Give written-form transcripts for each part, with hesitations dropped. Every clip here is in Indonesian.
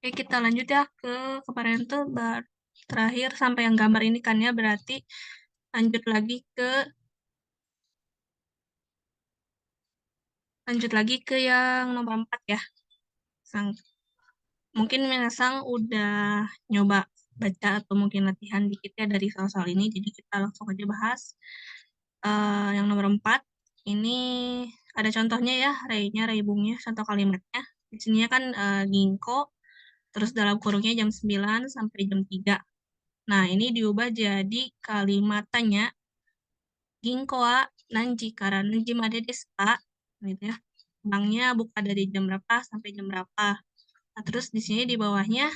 Oke, kita lanjut ya ke kemarin tuh terakhir sampai yang gambar ini kan ya, berarti lanjut lagi ke yang nomor 4 ya. Mungkin Minasang udah nyoba baca atau mungkin latihan dikit ya dari soal-soal ini, jadi kita langsung aja bahas. Yang nomor 4, ini ada contohnya ya, rei bungnya, contoh kalimatnya. Di sini kan ginkgo, terus dalam kurungnya jam 9 sampai jam 3. Nah, ini diubah jadi kalimat tanya, ginkgo wa nanji kara nanji made desu ka? Gitu ya. Banknya buka dari jam berapa sampai jam berapa. Nah, terus di sini di bawahnya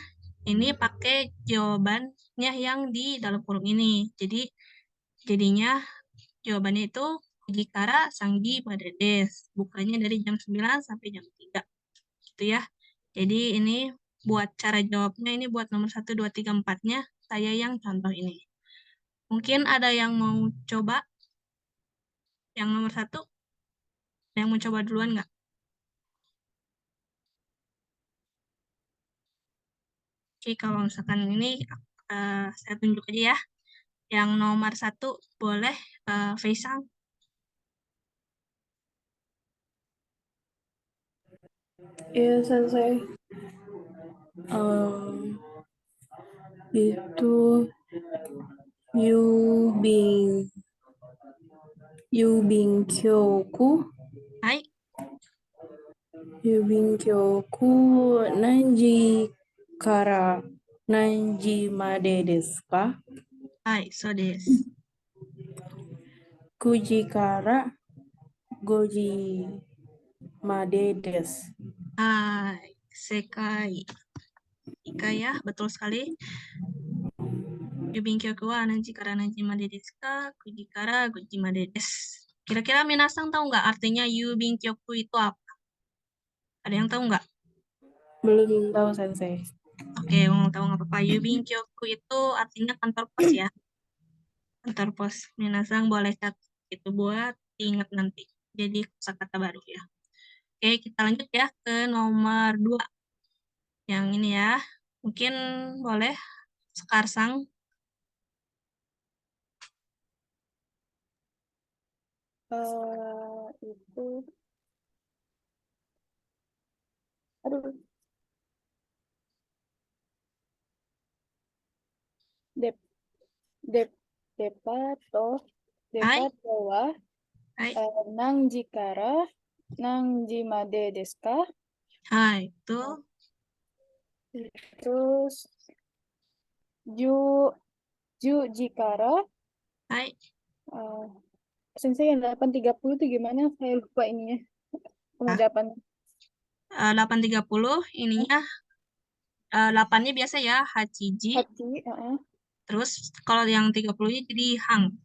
ini pakai jawabannya yang di dalam kurung ini. Jadinya jawabannya itu Jikara Sanggi Madades. Bukanya dari jam 9 sampai jam 3. Gitu ya. Jadi ini buat cara jawabnya ini buat nomor 1, 2, 3, 4-nya saya yang contoh ini. Mungkin ada yang mau coba yang nomor 1? Ada yang mau coba duluan nggak? Oke, kalau misalkan ini saya tunjuk aja ya. Yang nomor 1 boleh Faisal. Iya, selesai. Itu Yubing Kyoku Hai, Kyoku Nanji Kara Nanji Made desu ka? hai, so desu. 9時から5時までです。Hai, sekai. Ika ya, betul sekali. Yubinkyoku wa nanji kara nanji made desu ka? Kuji kara kuji made desu. Kira-kira Minasang tahu nggak artinya Yubinkyoku itu apa? Ada yang tahu nggak? Belum tahu sensei. Oke, mau tahu nggak apa-apa. Yubinkyoku itu artinya kantor pos ya. Kantor pos. Minasang boleh catat itu buat ingat nanti. Jadi kosakata baru ya. Oke, kita lanjut ya ke nomor 2. Yang ini ya. Mungkin boleh Sekarsang. Itu aduh dep dep depato Hai, depato wa hai, nanji kara nanji made desu ka? hai. Itu. Terus ju jikara Hai. uh, sensei yang 8.30 itu gimana? Saya lupa ininya. Nah, Pengucapan 8.30 ininya 8-nya biasa ya, Hachiji. hachi, Terus kalau yang 30-nya jadi Hang.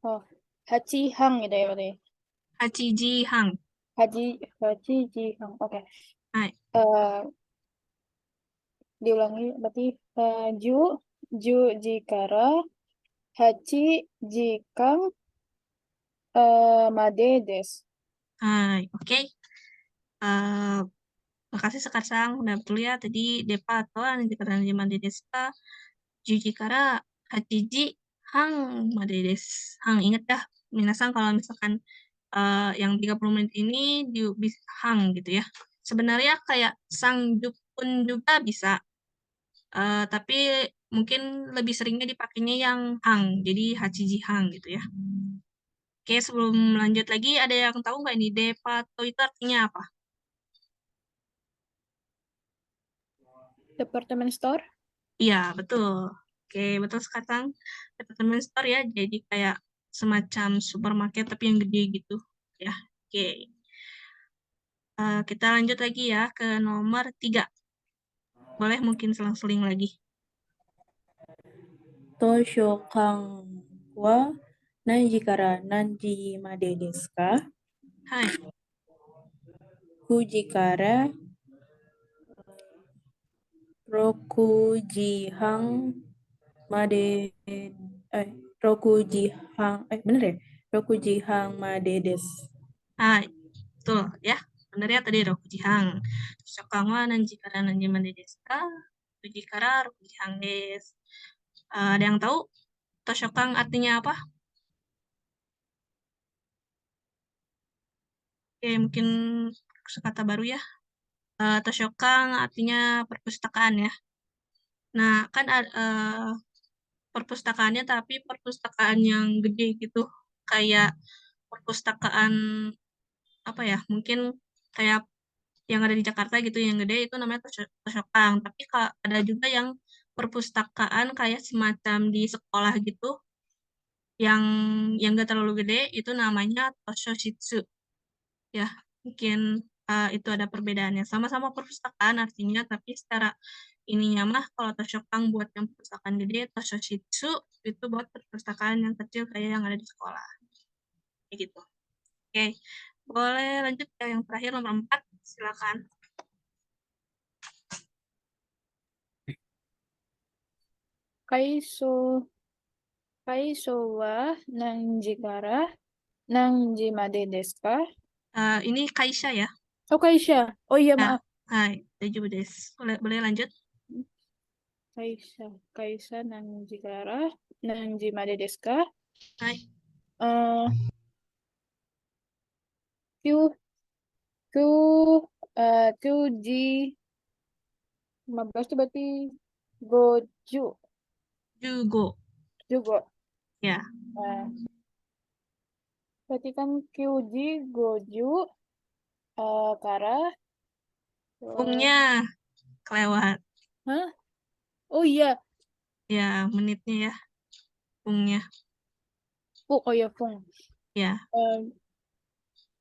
oh, hachi hang gitu ya berarti. Hachiji Hang. Hachi ji hang. Oke. Hai. Eh, diulangi berarti ju jikara hachi jikang made desu. Hai. Oke. Eh, Makasih Sekarsang. Udah betul ya. Tadi Depa atau Nanjikaran Jaman Dedeska. Jujikara Hachiji Hang Madedes. Hang, inget dah. Minasang kalau misalkan yang 30 menit ini di bisa Hang gitu ya. Sebenarnya kayak Sang Jukun juga bisa. Tapi mungkin lebih seringnya dipakainya yang Hang. Jadi Hachiji Hang gitu ya. Oke, sebelum lanjut lagi, ada yang tahu nggak ini Depato itu artinya apa? Department store. Iya, betul. Oke, betul sekarang department store ya. Jadi kayak semacam supermarket tapi yang gede gitu. Ya, oke. Kita lanjut lagi ya ke nomor 3. Boleh mungkin selang-seling lagi. Toshokan wa nanji kara nanji made desu ka? Hai. 9時から6時半まで、6時半、bener ya? 6時半までです. Hai. Betul ya. Sebenarnya tadi Rokujihang. Toshokang wa nanji kara nanji made desu ka? Fuji kara Rokujihang desu. Ada yang tahu Toshokang artinya apa? Oke, mungkin kata baru ya. Toshokang artinya perpustakaan ya. Nah, kan perpustakaannya tapi perpustakaan yang gede gitu. Kayak perpustakaan apa ya? Mungkin kayak yang ada di Jakarta gitu yang gede itu namanya Toshokang. Tapi ada juga yang perpustakaan kayak semacam di sekolah gitu yang gak terlalu gede itu namanya Toshoshitsu ya. Mungkin itu ada perbedaannya. Sama-sama perpustakaan artinya tapi secara ininya mah kalau Toshokang buat yang perpustakaan gede, Toshoshitsu itu buat perpustakaan yang kecil kayak yang ada di sekolah. Kayak gitu. Oke. Boleh lanjut ke yang terakhir nomor 4. Silakan. Kaiso. Kaiso wa nanji kara nanji made desu ka? Ini Kaisha ya. Oh, Kaisha. Oh iya, Ya, maaf. hai, daijoubu desu. Boleh lanjut? Kaisha. Kaisha nanji kara nanji made desu ka? Hai. Eh, Kyu, kyu, Kyuji 15 itu berarti Goju Jugo. juga. Ya, Berarti kan Kyuji, Goju, Kara, pungnya kelewat. hah? Oh iya, Ya, menitnya ya, pungnya. oh ya, Fung. Ya,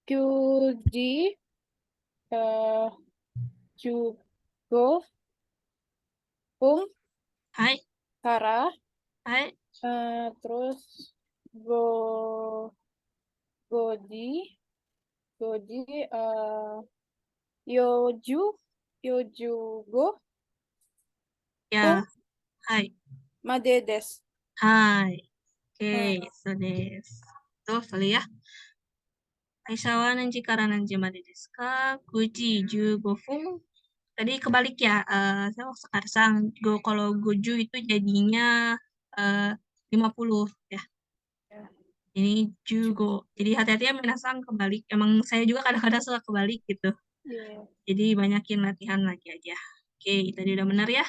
Kyuji, uh, Jugo, Fung, hai, Kara, hai. terus Goji, Goji, Yoju, Yojugo, Fung, Ya, hai, Madedes. hai. Oke, Eh, so desu. Tuh, kali ya. Aisha wa nanji kara nanji made desu ka? 9 時15分. Tadi kebalik ya, saya sekarang kalau goju itu jadinya 50 ya. ya, Ini jugo. Jadi hati-hati ya minasang kebalik. Emang saya juga kadang-kadang suka kebalik gitu. iya. Jadi banyakin latihan lagi aja. Oke, tadi udah benar ya.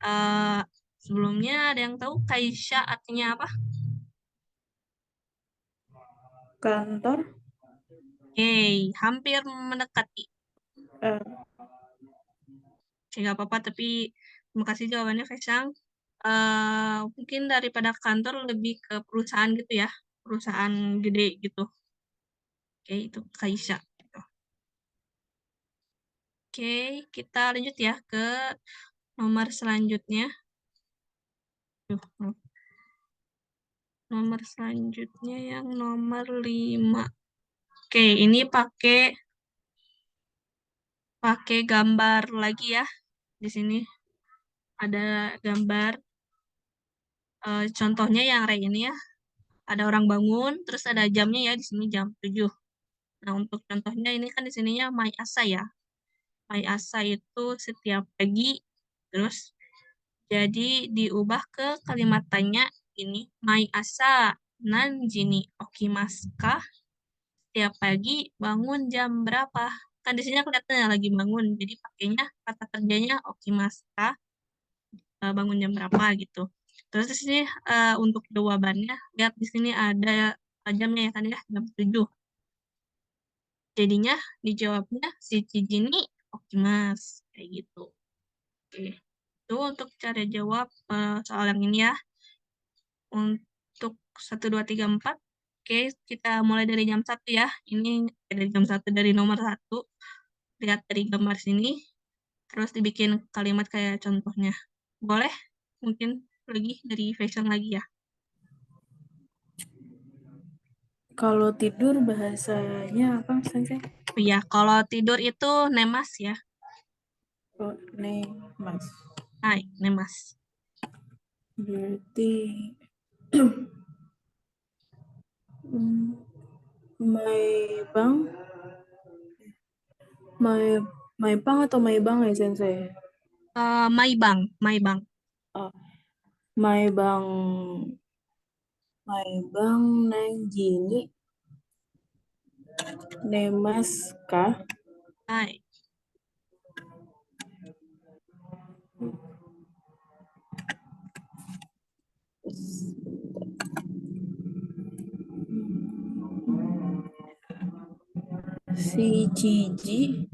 Eh, Sebelumnya ada yang tahu Kaisha artinya apa? Kantor, Oke, hampir mendekati. eh, Oke, nggak apa-apa, tapi terima kasih jawabannya, Faisang. Mungkin daripada kantor lebih ke perusahaan gitu ya. Perusahaan gede gitu. Oke, itu Kaisha. Gitu. Oke, kita lanjut ya ke nomor selanjutnya. Duh, nomor selanjutnya yang nomor 5. Oke, ini pakai gambar lagi ya. Di sini ada gambar contohnya yang kayak ini ya. Ada orang bangun, terus ada jamnya ya di sini jam 7. Nah, untuk contohnya ini kan di sininya Mai Asa ya. Mai Asa itu setiap pagi, terus jadi diubah ke kalimat tanya ini Mai Asa Nanji ni okimasu ka? Setiap pagi bangun jam berapa? Kan di sini kelihatannya lagi bangun, jadi pakainya kata kerjanya okimasu ka? Bangun jam berapa gitu. Terus di sini untuk jawabannya, lihat di sini ada jamnya ya kan ya, jam 7. Jadinya dijawabnya si Cijini okimas kayak gitu. Oke. Itu untuk cara jawab soal yang ini ya. Untuk 1, 2, 3, 4. Oke, kita mulai dari jam 1 ya. Ini dari jam 1 dari nomor 1. Lihat dari gambar sini. Terus dibikin kalimat kayak contohnya. Boleh? Mungkin lagi dari fashion lagi ya. kalau tidur bahasanya apa Sensei? Oh iya, kalau tidur itu nemas ya. Oh, nih, Mas. Hai, nemas. Berarti my bang Mai Maibang atau Maibang ya, Sensei? Maibang, Maibang. Oh, Maibang Maibang nang Jini Nemas kah? Hai. Si Ciji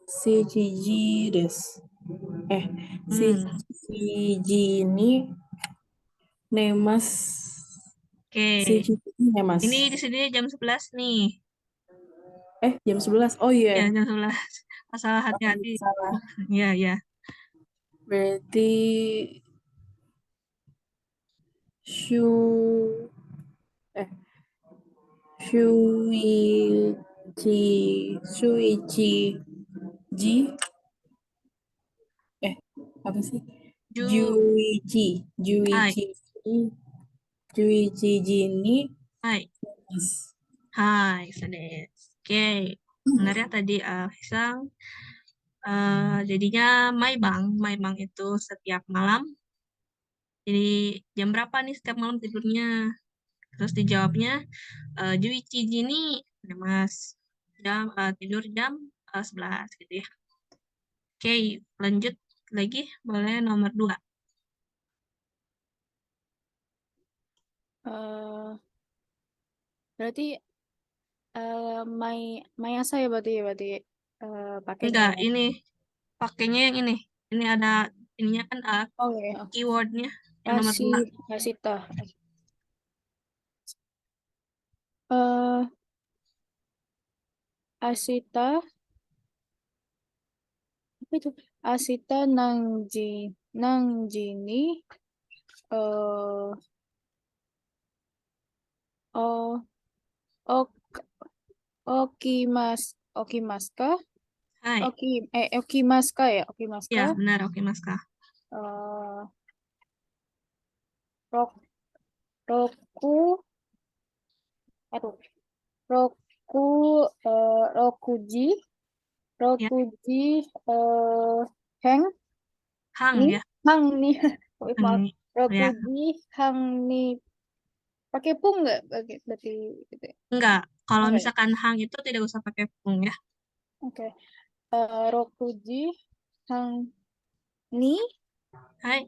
Si Ciji des. Eh, si Hmm. Ciji ini Nemas Si Oke. Ciji ini Nemas. Ini di sini jam 11 nih. Jam 11. Oh iya. Ya, jam 11. Masalah Oh, hati-hati. salah. Iya, iya. Berarti Shu eh Shuichi Shuichi Ji apa sih? Ju, Juichi hai, Juichi Juichi Ji ini hai. Mas. Hai, Sades. Oke. Benar ya tadi, Hisang. Jadinya Maibang itu setiap malam. Jadi jam berapa nih setiap malam tidurnya? Terus dijawabnya, Juichi Jini, ya Mas, tidur jam 11 gitu ya. Oke, lanjut lagi. Boleh nomor 2. Eh, Berarti Mayasa ya berarti pakainya Enggak, ya. ini pakainya yang ini. Ini ada ininya kan, Oh ya, keywordnya yang nomor 2. Asita. Eh Asita apa itu? Asita Nangjini eh oh ok Okimaska Hai. Okimaska ya Okimaska Ya, benar. Oke, Mas Kak. eh rok roku aduh roku Rokuji Ya, Rokuji eh Heng Hang nih ya. Hang nih maaf Hang, ya. Rokuji Hang nih pakai pung nggak berarti gitu ya? Enggak. Kalau Enggak ya? misalkan hang itu tidak usah pakai pung ya. Oke. Rokuji Hang ni Hai.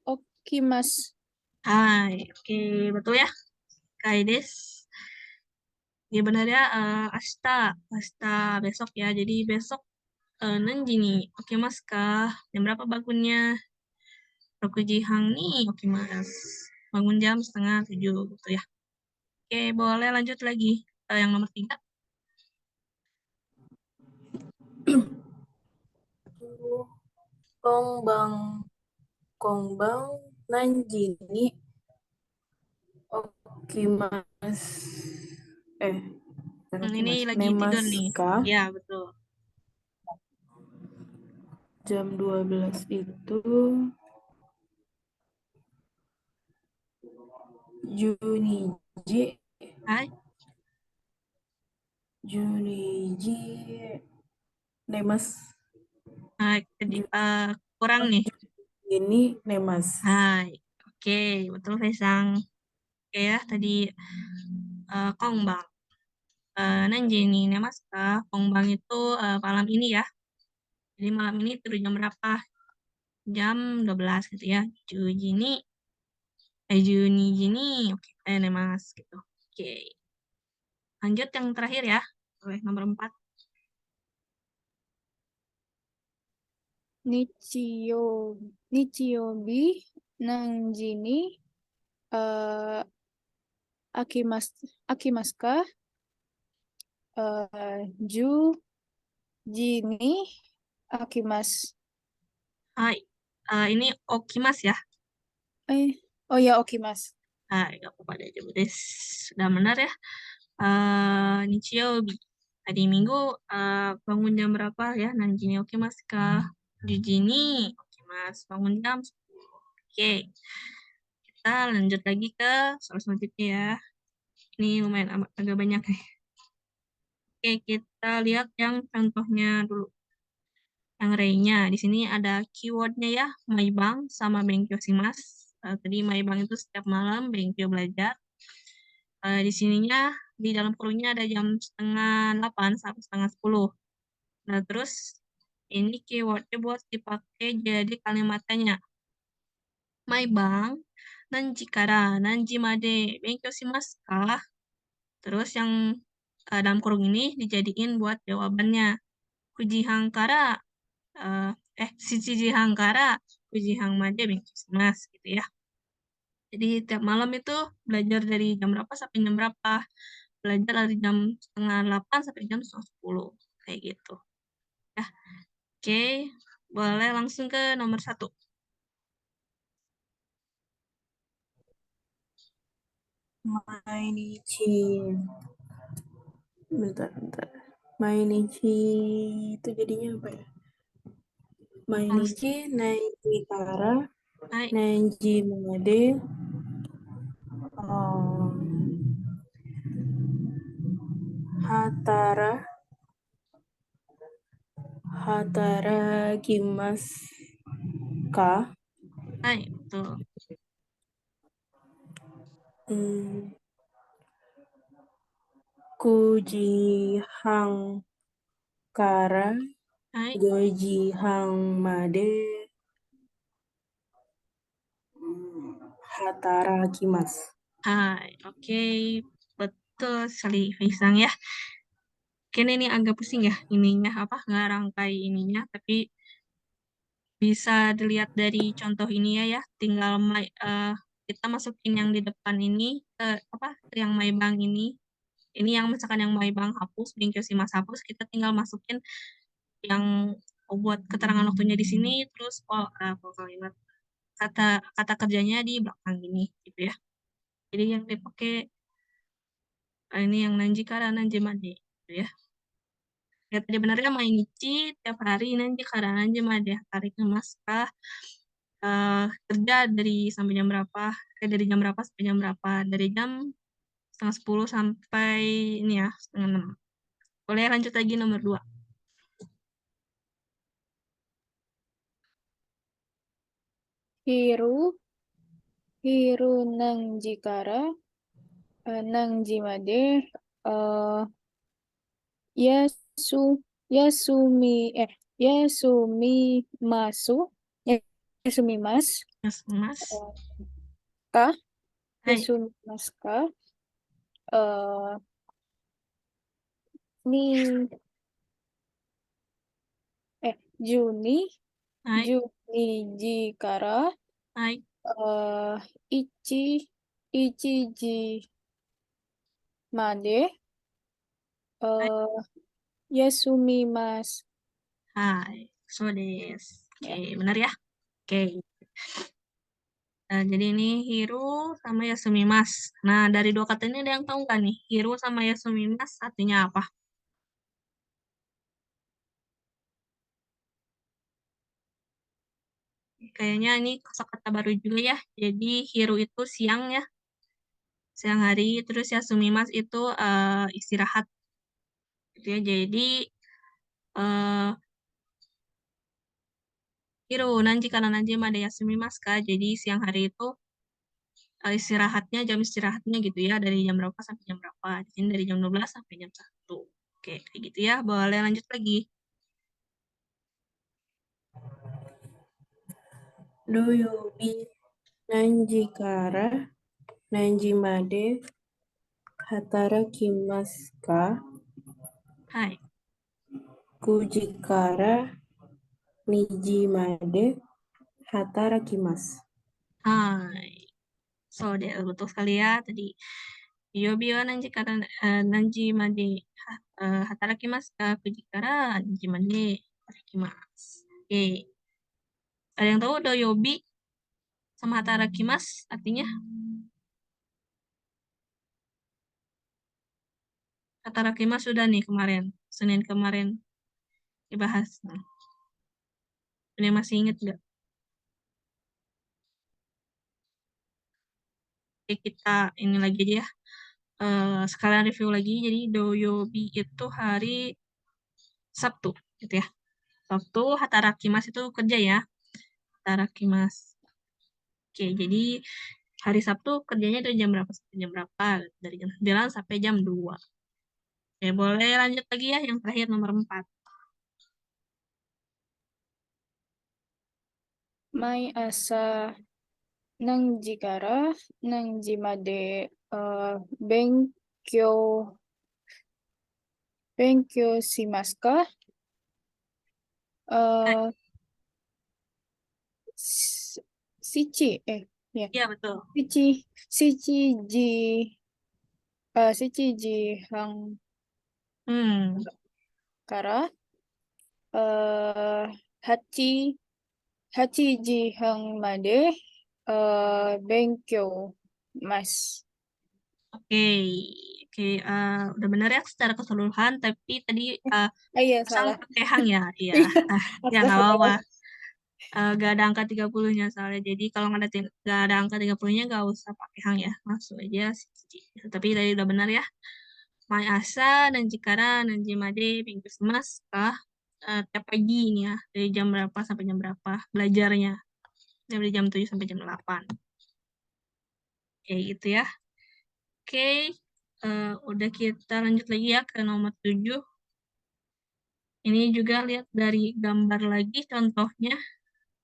Okimas. Hai. Oke, betul ya. Kaides. Ya benar ya, Asta. Asta besok ya. Jadi besok Nanji nih. Oke mas kah? Jam berapa bangunnya? Rokuji Hang nih. Oke mas. Bangun jam setengah 7 gitu ya. Oke, boleh lanjut lagi. Yang nomor 3. Kongbang Kongbang Nanjini Okimas eh bukan Ini Okimas lagi tidur nih. Nemaska Ya, betul. jam 12 itu Juniji Hai. Juniji Nemas Hai. Kurang nih. ini Nemas. Hai. Oke, betul Faisang. Oke ya, tadi Kongbang. Nanji nih, Mas kah? Kongbang itu malam ini ya. Jadi malam ini tidur jam berapa? Jam 12 gitu ya. Juni Jini. Oke, nih Mas gitu. Oke. Lanjut yang terakhir ya. Oleh nomor 4. Nichiyo Nichiyobi Nanjini eh Akimaska Ju Jini Akimas. Hai. Ini Okimas ya. Oh ya Okimas. Hai, gak apa-apa deh. Coba deh. Sudah benar ya. Nichiobi. Tadi Minggu bangun jam berapa ya? Nanji ni Okimas kah? Juji ni Okimas. Bangun jam 10. Oke. Kita lanjut lagi ke soal selanjutnya ya. Ini lumayan agak banyak nih. Oke, kita lihat yang contohnya dulu. Yang Rei-nya. Di sini ada keywordnya ya, maibang sama benkyo shimasu. Tadi maibang itu setiap malam, benkyo belajar. Di sininya, di dalam kurungnya ada jam setengah 8 sampai setengah 10. Nah, terus ini keywordnya buat dipakai jadi kalimatnya. Maibang, nanji kara, nanji made, benkyo shimasu ka? Terus yang dalam kurung ini dijadiin buat jawabannya. Kujihang kara, eh, 7時半から9時半まで勉強しますgitu ya. Jadi tiap malam itu belajar dari jam berapa sampai jam berapa. Belajar dari jam setengah 8 sampai jam setengah 10. Kayak gitu. Ya, oke. Boleh langsung ke nomor 1. Mainichi. Bentar. Mainichi itu jadinya apa ya? Mainichi Naiji Kara Hai, Naiji Made Hatara Hatarakimasu ka? hai, betul. Kujihang kara Hai, Gojihang made Hatarakimasu. hai. Oke, betul sekali Faisang ya. Kayaknya ini agak pusing ya ininya apa ngerangkai ininya, tapi bisa dilihat dari contoh ini ya, tinggal kita masukin yang di depan ini ke apa ke yang Maibang ini. Ini yang misalkan yang Maibang hapus, Bengkyo Mas hapus, kita tinggal masukin yang buat keterangan waktunya di sini, terus kalimat kata kata kerjanya di belakang ini gitu ya. Jadi yang dipakai ini yang Nanji Kara Nanji Made gitu ya. Ya tadi benarnya Mainichi tiap hari Nanji Kara Nanji Made tarik Mas kah kerja dari sampai jam berapa, dari jam berapa sampai jam berapa, dari jam setengah 10 sampai ini ya, setengah 6. Boleh lanjut lagi nomor 2. Hiru Nanji Kara Nanji Made Yasu Yasumi Yasumi Masu Yasumi Mas Mas, Mas. ka Hai, Yasumi Mas ka ni Juni hai, Juni Jikara hai, Ichi Ichiji Made hai, Yasumimasu. hai. So des. Oke, Ya. benar ya? Oke. Jadi ini Hiro sama Yasumimas. Nah, dari dua kata ini ada yang tahu nggak nih? Hiro sama Yasumimas artinya apa? Kayaknya ini kosakata baru juga ya. Jadi Hiro itu siang ya, siang hari. Terus Yasumimas itu istirahat gitu ya. Jadi eh Hiro nanti karena nanti ada Yasumimas kak. Jadi siang hari itu istirahatnya jam istirahatnya gitu ya dari jam berapa sampai jam berapa. Di sini dari jam 12 sampai jam 1. Oke, kayak gitu ya. Boleh lanjut lagi. Doyobi Nanji Kara Nanji Made Hatarakimasu ka? Hai. Kujikara Niji Made Hatarakimasu. Hai. So, dia betul sekali ya tadi. Yobi wa nanji kara nanji made hatarakimasu ka kuji kara nanji made hatarakimasu. Oke. Ada yang tahu doyobi sama hatarakimasu artinya? Hatarakimasu sudah nih kemarin. Senin kemarin dibahas. Nah, ini masih inget nggak? Oke, kita ini lagi aja ya. sekalian review lagi. Jadi Doyobi itu hari Sabtu, gitu ya. Sabtu, Hatarakimas itu kerja ya. Hatarakimas. Oke, jadi hari Sabtu kerjanya dari jam berapa sampai jam berapa? Dari jam 9 sampai jam 2. Oke, boleh lanjut lagi ya, yang terakhir nomor 4. Mai asa nanji kara nanji made benkyou benkyou shimasu ka? Eh, shichi ya. Iya, betul. Shichiji shichiji hang Hmm, kara hachi hachiji hang made benkyou mas. oke. Oke, udah benar ya secara keseluruhan, tapi tadi Iya, pasang salah. pakai hang ya. Iya. Ya nggak apa-apa. Astagfirullah. Gak ada angka 30-nya soalnya. Jadi kalau nggak ada angka 30-nya nggak usah pakai hang ya. Langsung aja Shichi. Tapi tadi udah benar ya. Mai Asa, Nanji Kara, Nanji Made, Minggu Semas, kah? Tiap pagi ini ya. Dari jam berapa sampai jam berapa belajarnya. Dari jam 7 sampai jam 8. Oke, gitu ya. Oke, udah kita lanjut lagi ya ke nomor 7. Ini juga lihat dari gambar lagi contohnya.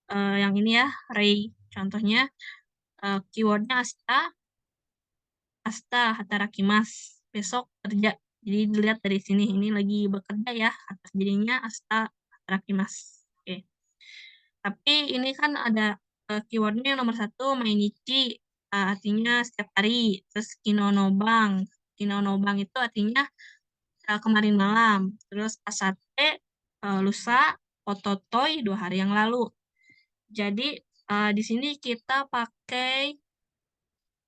Yang ini ya, Ray. Contohnya, keywordnya Asta Hatarakimas. Besok kerja. Jadi dilihat dari sini, ini lagi bekerja ya. Atas jadinya Asta Hatarakimas. Oke. Tapi ini kan ada keywordnya yang nomor 1, mainichi. Artinya setiap hari. Terus kinonobang. Kinonobang itu artinya kemarin malam. Terus asate, lusa, ototoy, 2 hari yang lalu. Jadi di sini kita pakai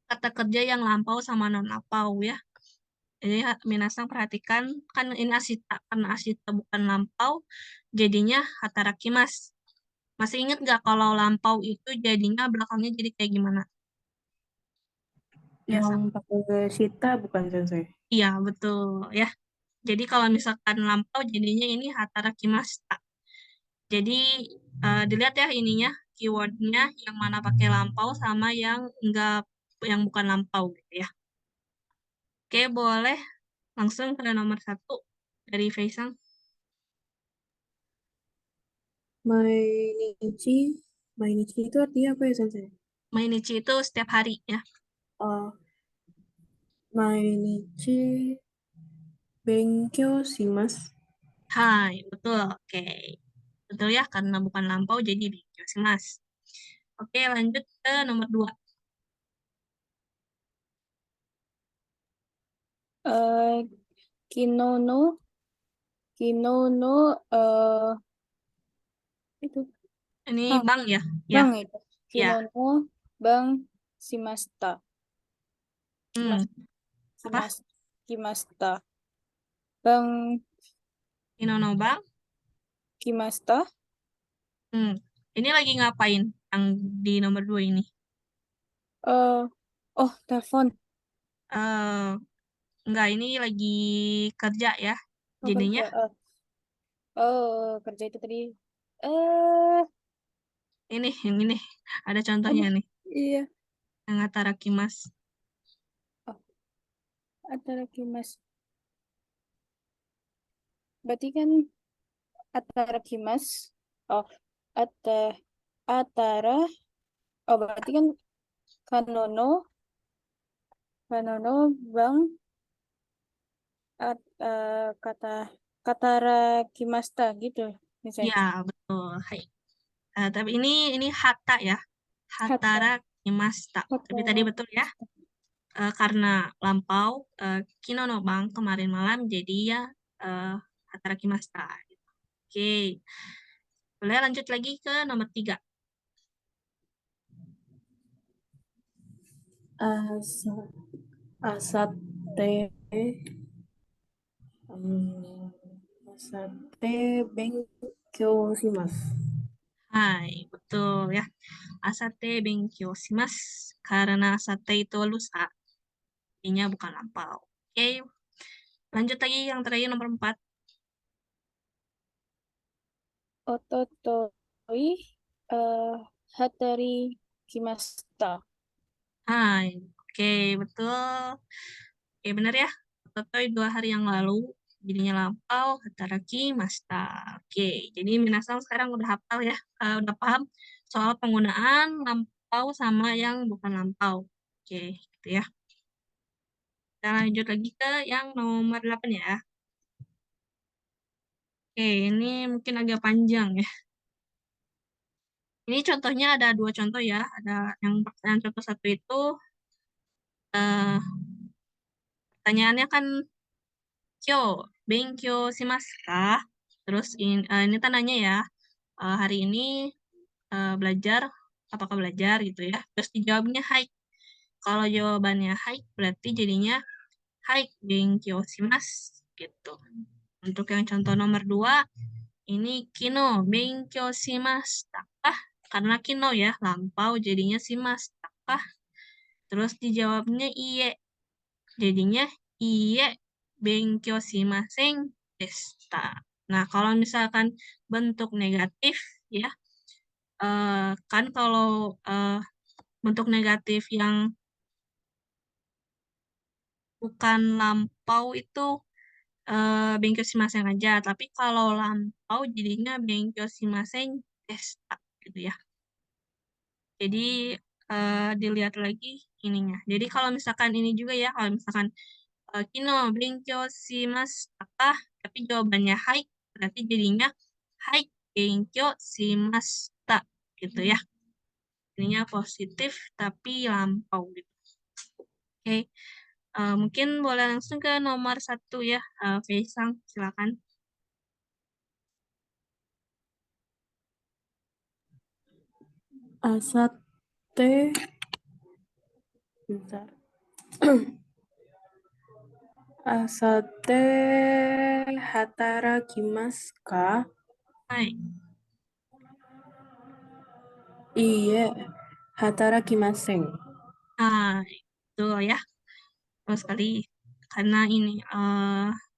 kata kerja yang lampau sama non lampau ya. Jadi minasang perhatikan kan ini asita karena asita bukan lampau, jadinya hatarakimas. Masih ingat nggak kalau lampau itu jadinya belakangnya jadi kayak gimana? Ya, Yang pakai Sita bukan Sensei? iya betul ya. Jadi kalau misalkan lampau jadinya ini hatarakimashita. Jadi dilihat ya ininya keywordnya yang mana pakai lampau sama yang enggak yang bukan lampau gitu ya. Oke, boleh langsung ke nomor 1 dari Faisal. Mainichi. Mainichi itu artinya apa ya, Sensei? Mainichi itu setiap hari ya. Oh, Mainichi Benkyou shimasu. Hai, betul. Oke. Betul ya, karena bukan lampau jadi mas. Oke, lanjut ke nomor 2. Eh, kinono kinono itu Ini hang bang ya? Ya, bang itu ya. kinono bang shimashita Hmm, kimas apa? shimas kimasta bang Inono bang? kimasta Hmm. Ini lagi ngapain yang di nomor 2 ini? eh oh, telepon. eh Enggak, ini lagi kerja ya. Oh, Jadinya kerja. Kerja itu tadi. Eh, ini, yang ini. Ada contohnya apa? nih. Iya. Yang hatarakimas. Oh, antara kimas. Berarti kan antara kimas. Oh, ata atara. Oh, berarti kan kanono, kanono bang kata katara kimasta gitu misalnya. Ya, betul. Hai. Tapi ini hata ya. Hatta Hatarakimasta. Tapi tadi hatara betul ya. Karena lampau, kinono bang kemarin malam, jadi ya eh, hatarakimasta. Oke. Boleh lanjut lagi ke nomor 3. Asa, Asate. Hmm, Asate Benkyou shimasu. Hai, betul ya. Asate benkyou shimasu. Karena asate itu lusa. jadinya bukan lampau. Oke, lanjut lagi yang terakhir nomor 4. Ototoi hatari kimashita. Hai, oke, betul. Oke, benar ya. Ototoi 2 hari yang lalu, jadinya lampau, hataraki mashita. Oke, jadi minasang sekarang udah hafal ya, udah paham soal penggunaan lampau sama yang bukan lampau. Oke, gitu ya. Kita lanjut lagi ke yang nomor 8 ya. Oke, ini mungkin agak panjang ya. Ini contohnya ada 2 contoh ya. Ada yang contoh 1 itu, eh, pertanyaannya kan kyo, benkyou shimasu ka? Terus ini tandanya ya, hari ini belajar, apakah belajar gitu ya. Terus dijawabnya hai. Kalau jawabannya hai, berarti jadinya hai benkyou shimasu gitu. Untuk yang contoh nomor 2, ini kino benkyou shimashita kah? Karena kino ya, lampau jadinya shimashita kah? Terus dijawabnya iye. Jadinya iye benkyou shimasen deshita. Nah, kalau misalkan bentuk negatif ya, kan kalau bentuk negatif yang bukan lampau itu benkyou shimasen aja, tapi kalau lampau jadinya benkyou shimasen deshita gitu ya. Jadi dilihat lagi ininya. Jadi kalau misalkan ini juga ya, kalau misalkan kino benkyou shimashita kah? Tapi jawabannya hai, berarti jadinya hai benkyou shimashita gitu ya. Ininya positif tapi lampau gitu. Oke, mungkin boleh langsung ke nomor 1 ya, Faisang, silakan. Asate, bentar. Asate hatarakimasu ka? Hai, Iye, hatarakimasen. hai, betul ya. Terus sekali karena ini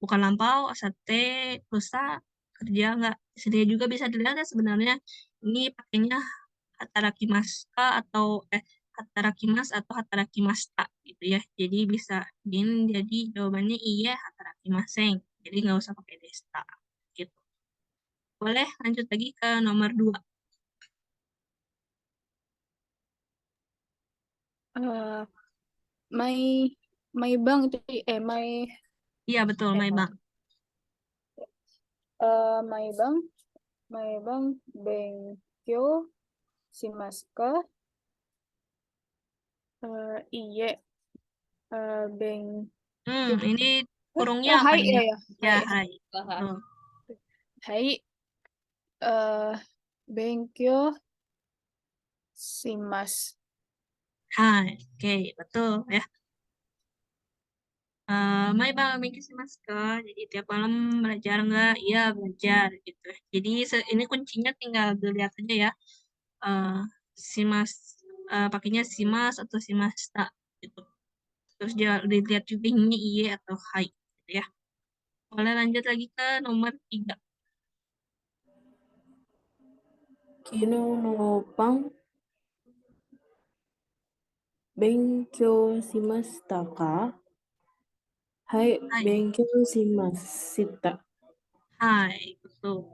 bukan lampau, sate, lusa, kerja nggak. Sedia juga bisa dilihat ya sebenarnya ini pakainya hatarakimasu atau hatarakimas atau hatarakimasta gitu ya. Jadi bisa ini jadi jawabannya iya hatarakimasen. Jadi nggak usah pakai desta gitu. Boleh lanjut lagi ke nomor 2. Eh, my bang itu my Iya betul, Maibang. my bang benkyo shimasu ka? Iye beng Ini kurungnya oh apa hai ini? ya ya Ya, hai hai. hai Betul. hai benkyo shimasu. Hai, oke, betul ya. Maibang Miki Mas jadi tiap malam belajar nggak? Iya belajar gitu. Jadi ini kuncinya tinggal dilihat aja ya. Eh Simas pakainya Simas atau Simasta gitu. Terus dia dilihat juga ini iye atau hai gitu ya. Boleh lanjut lagi ke nomor 3. Kino no pan benkyou shimashita ka? Hai, Hai, benkyou shimashita. hai, betul.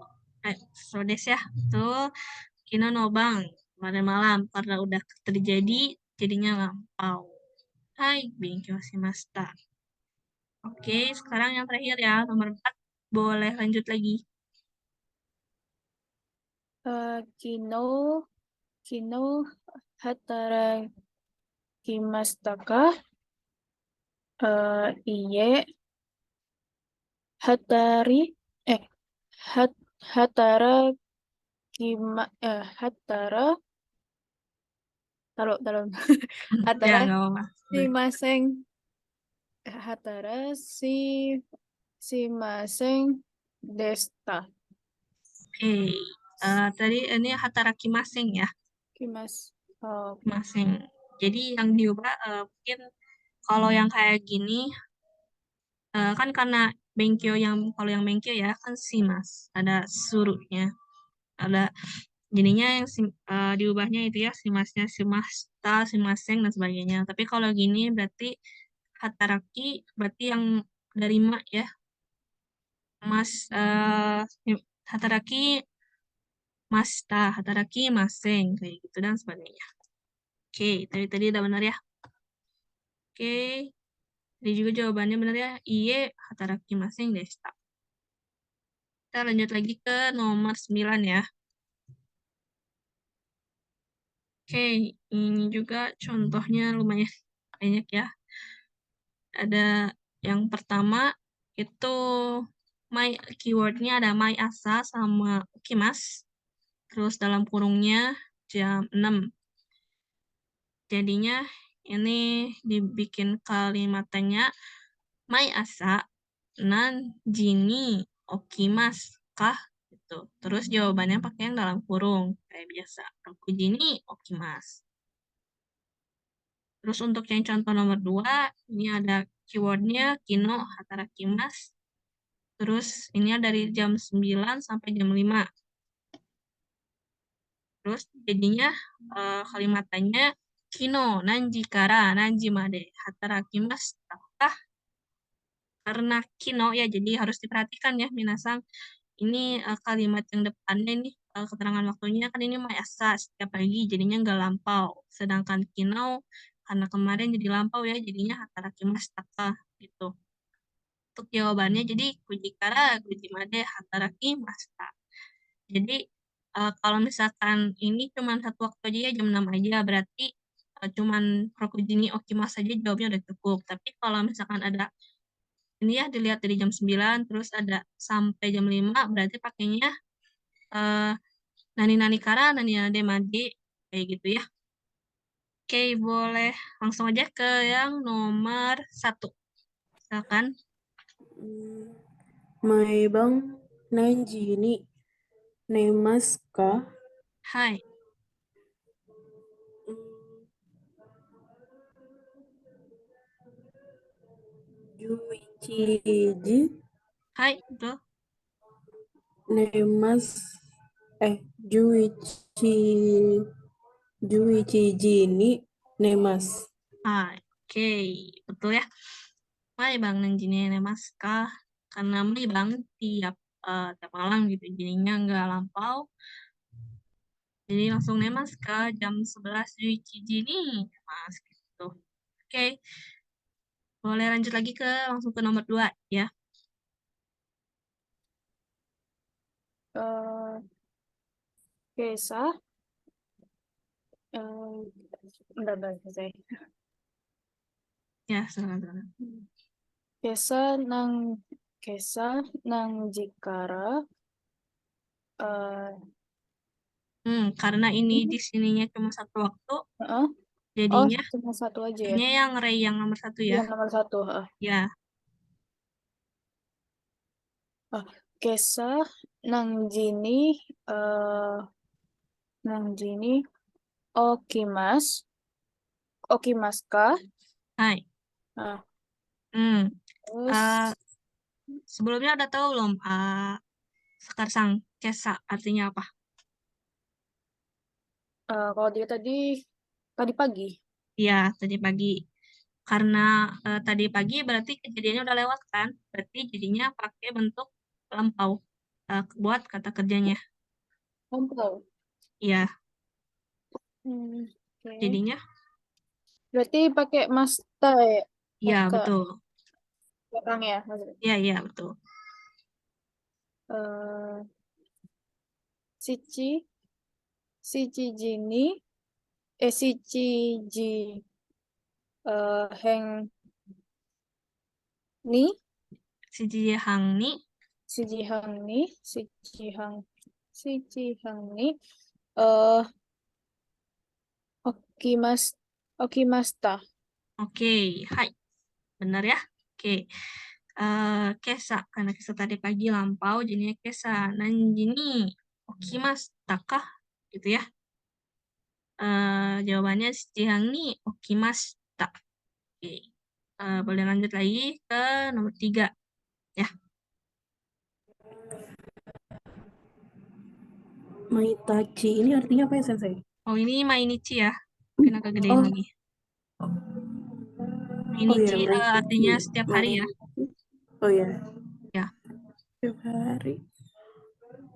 So des ya, betul. Kino nobang kemarin malam karena udah terjadi jadinya lampau. Hai, Benkyo Shimashita. Oke, sekarang yang terakhir ya, nomor 4. Boleh lanjut lagi. Kino kino hatarakimashita ka? Iye hatari hat hatara hatara taruh Ya, hatara nggak apa-apa. si maseng hatara si maseng desta Oke, tadi ini Hataraki Masing ya, kimas. Oh, Masing. Jadi yang diubah mungkin Kalau yang kayak gini, kan karena kalau yang benkyo ya kan simas, ada suruhnya, ada jadinya yang diubahnya itu ya simasnya simasta, simaseng dan sebagainya. Tapi kalau gini berarti hataraki berarti yang dari mak ya, mas hataraki masta, hataraki maseng kayak gitu dan sebagainya. Oke, tadi udah benar ya. Oke, jadi juga jawabannya benar ya. Iye hataraki maseng deshita. Kita lanjut lagi ke nomor 9 ya. Oke, ini juga contohnya lumayan banyak ya. Ada yang pertama itu keywordnya ada mai asa sama ukimas. Terus dalam kurungnya jam 6. Jadinya ini dibikin kalimatnya mai asa nan jini okimas kah gitu. Terus jawabannya pakai yang dalam kurung kayak biasa. Roku jini okimas. Terus untuk yang contoh nomor 2, ini ada keywordnya kino hatarakimas. Terus ini dari jam 9 sampai jam 5. Terus jadinya kalimatnya kino nanji kara nanji made hatarakimas. Apakah karena kino ya jadi harus diperhatikan ya minasang. Ini kalimat yang depannya ini keterangan waktunya kan ini mayasa setiap pagi jadinya nggak lampau. Sedangkan kino karena kemarin jadi lampau ya jadinya hatarakimas taka gitu. Untuk jawabannya jadi kujikara kujimade hataraki masta. Jadi kalau misalkan ini cuma satu waktu aja ya jam 6 aja berarti cuman rokujini okimas saja jawabnya udah cukup. Tapi kalau misalkan ada ini ya dilihat dari jam 9 terus ada sampai jam 5 berarti pakainya eh, nani kara nani nade made kayak gitu ya. Oke, boleh langsung aja ke yang nomor 1. Silakan. Mai bang nanji ni nemasu ka? Hai. Juichiji Hai, betul. nemasu juichiji ni nemasu. Hai. Oke, betul ya. Mai bang nanjine nemaska karena mai bang tiap malam gitu jadinya nggak lampau. Jadi langsung nemaska jam 11 Juichiji nih. Mas gitu. Oke. Boleh lanjut lagi langsung ke nomor 2 ya. Kesa. Bentar, saya. Ya, silakan. Kesa nang jikara. Karena ini di sininya cuma satu waktu, Oh, jadinya cuma satu aja ya. ini yang Ray yang nomor 1 ya. Yang nomor 1. Ya, Kesa nang jini okimas ka? hai. Nah, Hmm. terus Sebelumnya udah tahu belum sekarang kesa artinya apa? kalau dia tadi pagi. Iya, tadi pagi. Karena tadi pagi berarti kejadiannya udah lewat kan? Berarti jadinya pakai bentuk lampau buat kata kerjanya. Lampau. Iya, Oke. jadinya Berarti pakai masta ya? iya Maka betul. belakang ya maksudnya. Iya betul. Sichi jini sichi heng ni Siji hang ni sichi hang ni okimasta. oke, hai. Benar ya? Oke. Kesa, karena kesa tadi pagi lampau, jadinya kesa. Nanjini, okimas, takah, gitu ya. Jawabannya Shihang ni okimas tak. Oke. Boleh lanjut lagi ke nomor 3 ya. Maitachi ini artinya apa ya, Sensei? Oh, ini mainichi ya. Mungkin agak gedein Oh, lagi. oh ya, Mainichi artinya Mainichi. setiap hari ya. Oh ya, Ya. setiap hari.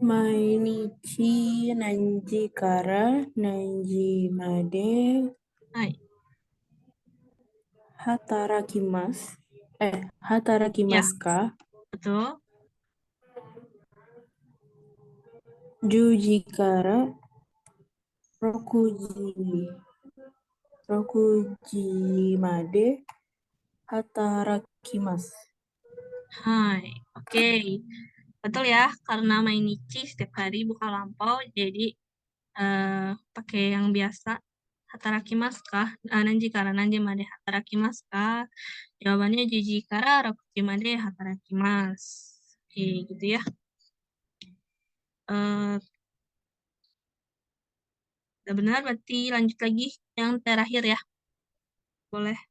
Mainichi Nanji Kara Nanji Made Hai. Hatarakimasu. Ya, Hatarakimasu ka? betul. Juji Kara Rokuji Made Hatarakimasu. Hai. Oke. Betul ya, karena mainichi setiap hari buka lampau, jadi pakai yang biasa. Hatarakimasu ka? Nanji kara nanji made hatarakimasu ka? Jawabannya juji kara rokuji made hatarakimasu. Oke, gitu ya. Eh, udah benar, berarti lanjut lagi yang terakhir ya. Boleh.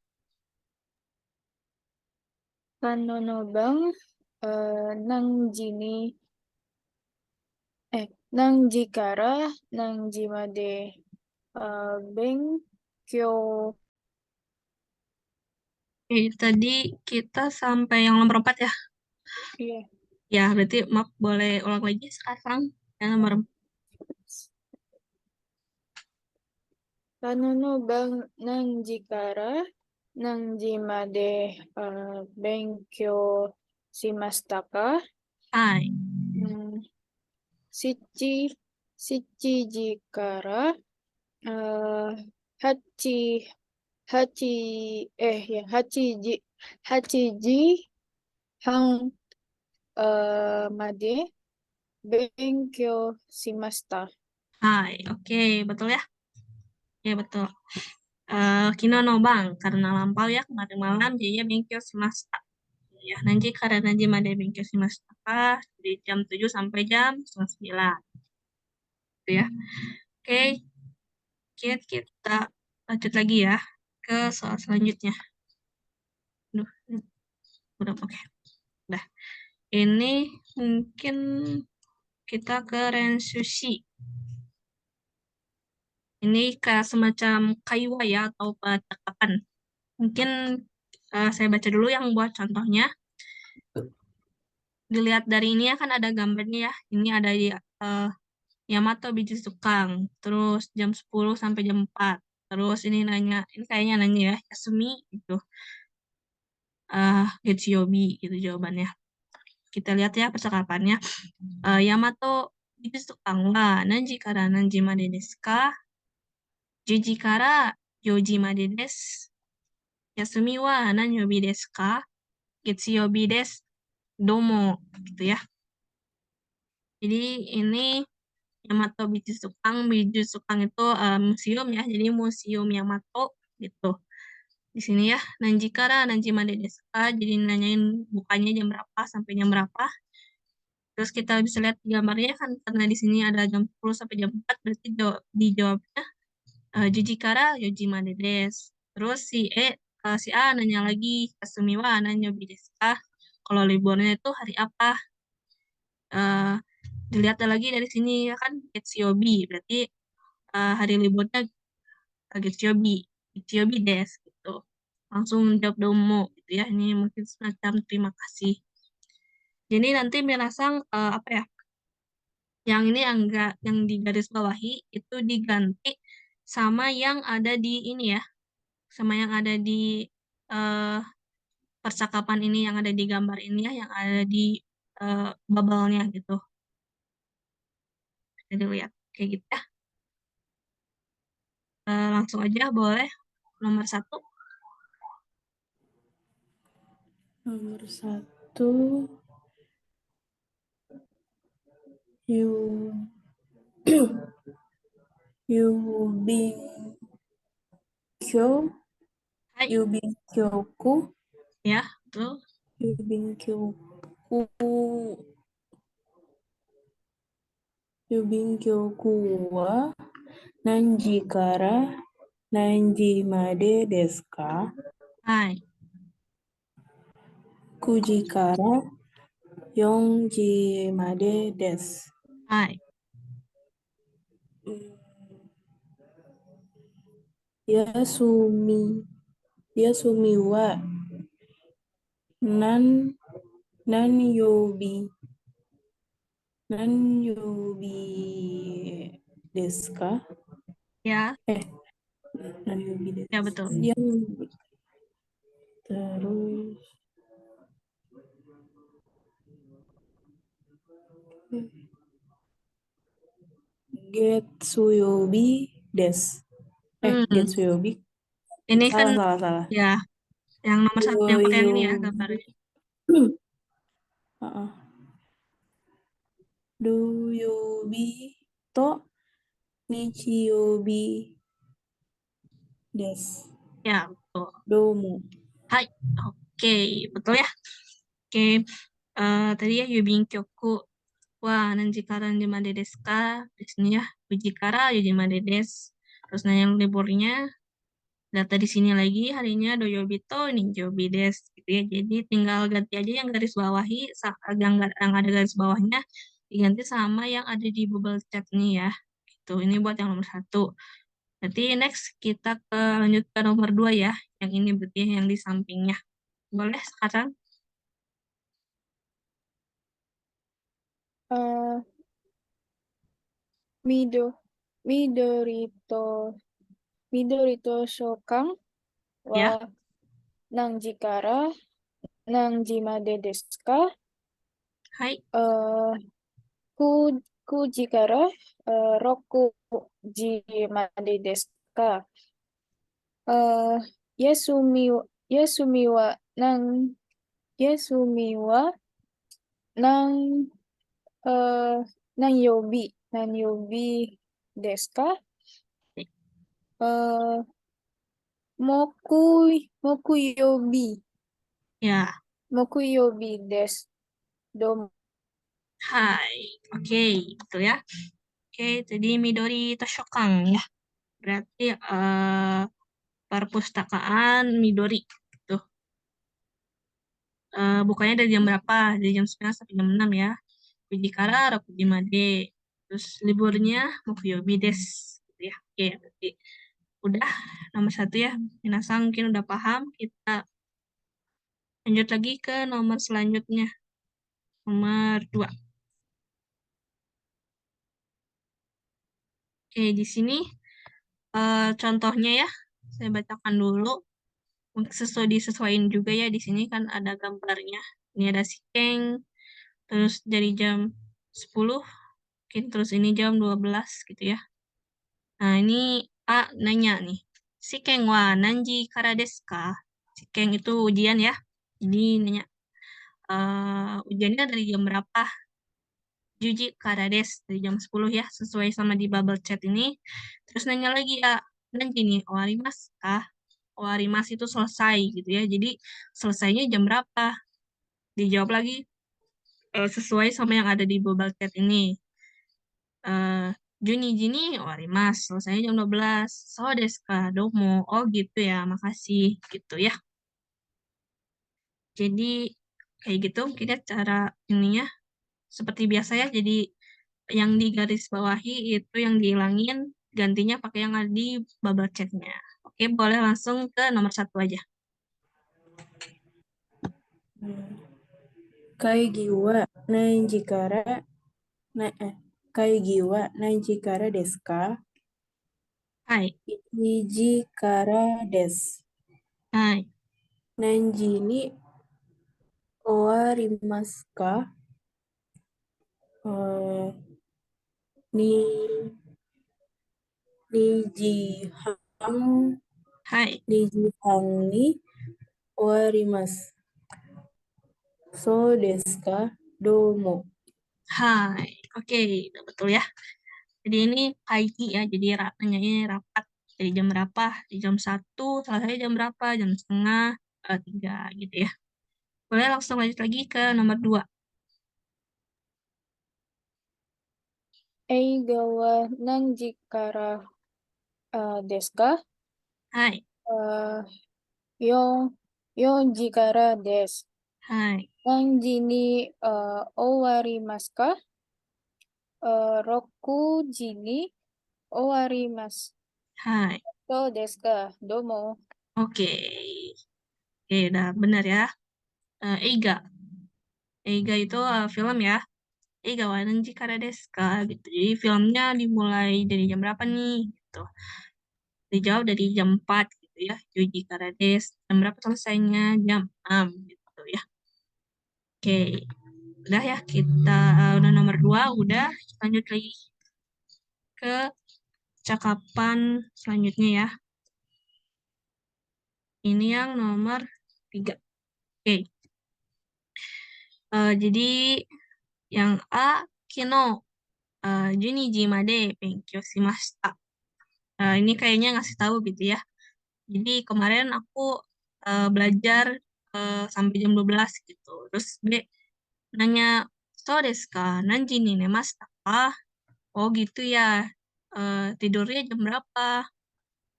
Kanonobang Nangjini Nangjikara Nangjimade Benkyo. Oke, tadi kita sampai yang nomor 4 ya. Iya. Ya, berarti maaf, boleh ulang lagi sekarang yang nomor 4. Kanonobang Nangjikara Nangjimade Benkyo Shimashita ka? Hai. Shichi Shichiji kara hachi hachi hachiji han made benkyo shimashita. Hai, oke, betul ya? Ya, betul. Kino no bang, karena lampau ya kemarin malam, jadinya benkyo shimashita. Ya, nanti karena nanti made benkyo shimashita dari jam 7 sampai jam setengah 9. Gitu ya. Oke, kita lanjut lagi ya ke soal selanjutnya. Duh, udah oke. Udah. Ini mungkin kita ke Rensushi. Ini kayak semacam kaiwa ya atau percakapan. Mungkin saya baca dulu yang buat contohnya. Dilihat dari ini ya kan ada gambarnya ya. Ini ada Yamato biji sukang. Terus jam 10 sampai jam 4. Terus ini nanya, ini kayaknya nanya ya, Yasumi gitu. Getsuyobi gitu jawabannya. Kita lihat ya percakapannya. Yamato biji sukang wa nanji kara nanji made desu ka? 10時から4時までです。休みは何曜日ですか？月曜日です。Domo gitu ya. Jadi ini Yamato Biju Sukang. Biju Sukang itu museum ya. Jadi museum Yamato gitu. Di sini ya. Nanji kara nanji made desu ka? Jadi nanyain bukanya jam berapa sampai jam berapa. Terus kita bisa lihat di gambarnya kan karena di sini ada jam 10 sampai jam 4 berarti dijawabnya Juji kara yoji made desu. Terus si A nanya lagi, Kasumi wa nanyobi desu ka? Kalau liburnya itu hari apa? Eh, Dilihat lagi dari sini ya kan Getsuyobi, berarti hari liburnya Getsuyobi, Getsuyobi desu gitu. Langsung jawab domo gitu ya. Ini mungkin semacam terima kasih. Jadi nanti Minasang apa ya? Yang ini yang di garis bawahi itu diganti sama yang ada di ini ya, sama yang ada di eh, percakapan ini, yang ada di gambar ini ya, yang ada di bubble-nya gitu. Jadi lihat kayak gitu ya. Langsung aja boleh nomor 1. Nomor 1 Yu Yubinkyo Hai, Yubinkyoku ya, betul. Yubinkyoku wa Nanji kara Nanji made desu ka? Hai, 9時から4時までです。はい。休みは何曜日ですか？ Ya,何曜日です。ya betul. Terus Getsuyobi des. Hmm, Getsuyobi. ini kan Salah. ya yang nomor 1 yang pakai yang ini ya Yoyobi. gambarnya. Uh-uh. Doyobi to Nichiyobi des. Ya, betul. Domo. Hai. Oke, betul ya. Oke. Tadi ya Yubin Kyoku wa Nanjikara Njimade desu ka? Di sini ya. Ujikara Yujimade desu. Terus nah yang liburnya data di sini lagi harinya Doyobito Ninjobi desu gitu ya. Jadi tinggal ganti aja yang garis bawahi yang ada garis bawahnya diganti sama yang ada di bubble chat nih ya. Gitu. Ini buat yang nomor 1. Berarti next kita lanjut ke nomor 2 ya. Yang ini berarti yang di sampingnya. Boleh sekarang? Eh, Midorito Shokan wa Ya. Nanji kara Nanji made desu ka? Hai. Kuji kara Roku ji made desu ka? Yasumi Yasumi wa nang Yasumi wa nang Nanyobi desu ka? Mokuyobi Ya. desu. Domo. Hai. Oke, betul ya. Oke, jadi Midori Toshokan ya. Berarti perpustakaan Midori. Tuh. Bukanya dari jam berapa? Dari jam 9 sampai jam 6 ya. Kujikara, Rokujimade. Terus liburnya Mokuyobi desu. Gitu ya. Oke, berarti udah nomor 1 ya. Minasang mungkin udah paham. Kita lanjut lagi ke nomor selanjutnya. Nomor 2. Oke, di sini contohnya ya. Saya bacakan dulu. Disesuaikan juga ya. Di sini kan ada gambarnya. Ini ada si Keng. Terus dari jam 10. Mungkin terus ini jam 12 gitu ya. Nah, ini A nanya nih. Si Keng wa nanji kara desu ka? Si Keng itu ujian ya. Jadi nanya, ujiannya dari jam berapa? Juji kara desu. Dari jam 10 ya. Sesuai sama di bubble chat ini. Terus nanya lagi, nanji nih, owarimasu ka? Owarimasu itu selesai gitu ya. Jadi selesainya jam berapa? Dijawab lagi sesuai sama yang ada di bubble chat ini. Juni Jini warimasu, selesainya jam 12. So desu ka, domo. Oh gitu ya, makasih gitu ya. Jadi kayak gitu mungkin ya cara ininya seperti biasa ya. Jadi yang di garis bawahi itu yang dihilangin, gantinya pakai yang ada di bubble chatnya. Oke, boleh langsung ke nomor 1 aja. Kaigi wa nanji kara Kaigi wa nanji kara desu ka? Hai, 1時からです。hai, 何時に終わりますか？に2時半、hai, 2時半に終わります。そうですか？どうも。hai. Oke, udah betul ya. Jadi ini kaigi ya, jadi nanyanya rapat. Jadi jam berapa? Di jam 1, selesai jam berapa? Jam setengah, 3 gitu ya. Boleh langsung lanjut lagi ke nomor 2. Eiga wa nanji kara desu ka? Hai, 4時からです。はい。 何時に終わりますか6時に終わります。はい. そうですか。どうも。 Oke. Oke, udah benar ya. Eiga. Eiga itu film ya. Eiga wa nanji kara desu ka? Gitu. Jadi filmnya dimulai dari jam berapa nih? Gitu. Dijawab dari jam 4 gitu ya. Yuji kara desu. Jam berapa selesainya? Jam 6 gitu ya. Oke. Udah ya, kita udah nomor 2, udah. Lanjut lagi ke cakapan selanjutnya ya. Ini yang nomor 3. Oke. Jadi yang A, kino, Juniji made benkyou shimashita. Ini kayaknya ngasih tahu gitu ya. Jadi kemarin aku belajar sampai jam 12 gitu. Terus B nanya, so desu ka? Nanji ni nemashita ka? Oh gitu ya. Tidurnya jam berapa?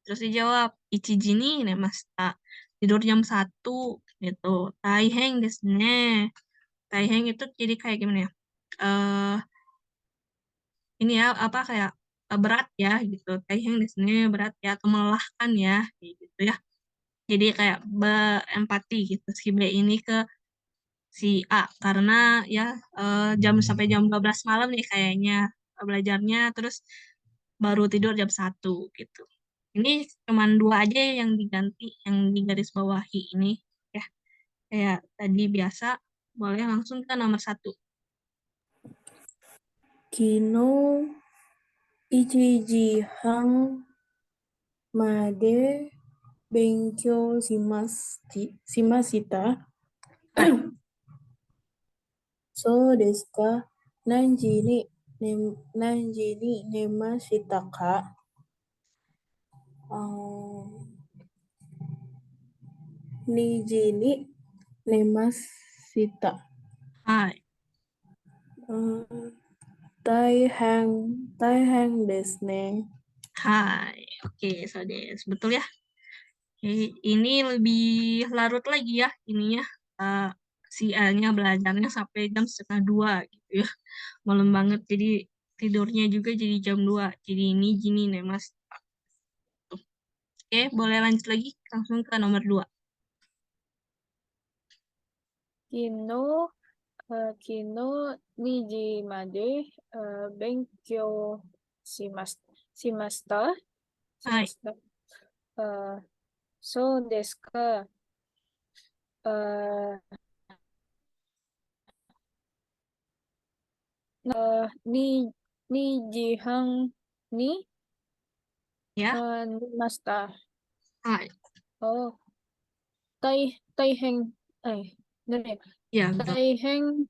Terus dijawab, ichiji ni nemashita. Tidur jam 1 gitu. Taiheng desu ne. Taiheng itu jadi kayak gimana ya? Eh ini ya apa kayak berat ya gitu. Taiheng desu ne berat ya atau melelahkan ya kayak gitu ya. Jadi kayak berempati gitu si B ini ke si A karena ya jam sampai jam 12 malam nih kayaknya belajarnya terus baru tidur jam 1 gitu. Ini cuman 2 aja yang diganti yang di garis bawahi ini ya. Kayak tadi biasa boleh langsung ke nomor 1. Kino 1時半 made benkyou shimashita. はい。 そうですか。何時に寝ましたか2時に寝ました。はい。大変ですね。 Hai. Oke, so des. Betul ya. Oke, ini lebih larut lagi ya ininya. Eh, si A-nya belajarnya sampai jam setengah 2 gitu ya. Malam banget jadi tidurnya juga jadi jam 2. Jadi ini gini nih Mas. Oke, boleh lanjut lagi langsung ke nomor 2. 昨日2時まで勉強しました。はい。そうですか。2時半に Ya. 寝ました。Hai. 大変、ね、Ya, betul. 大変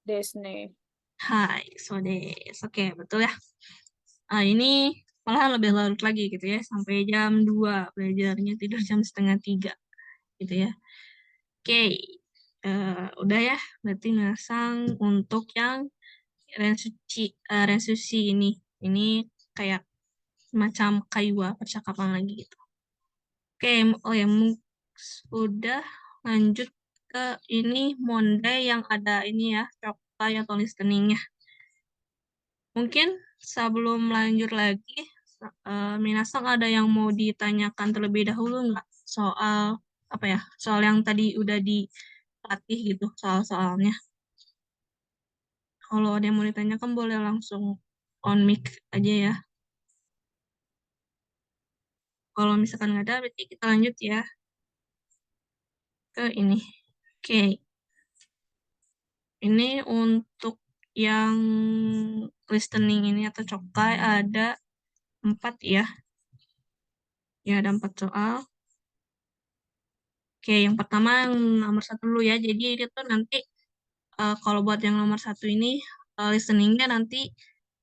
ですね。 Hai, so des. Oke, betul ya. Ini malah lebih larut lagi gitu ya. Sampai jam 2 belajarnya tidur jam setengah 3 gitu ya. Oke, udah ya. Berarti masang untuk yang rensusi ini. Ini kayak macam kaiwa percakapan lagi gitu. Oke, oh ya, udah lanjut ke ini Monday yang ada ini ya, cokai atau listeningnya. Mungkin sebelum lanjut lagi, Minasang ada yang mau ditanyakan terlebih dahulu nggak soal apa ya, soal yang tadi udah dilatih gitu, soal-soalnya. Kalau ada yang mau ditanyakan boleh langsung on mic aja ya. Kalau misalkan nggak ada, berarti kita lanjut ya ke ini. Oke, ini untuk yang listening ini atau cokai ada 4 ya. Ya, ada 4 soal. Oke, yang pertama yang nomor 1 dulu ya. Jadi itu nanti kalau buat yang nomor 1 ini listeningnya nanti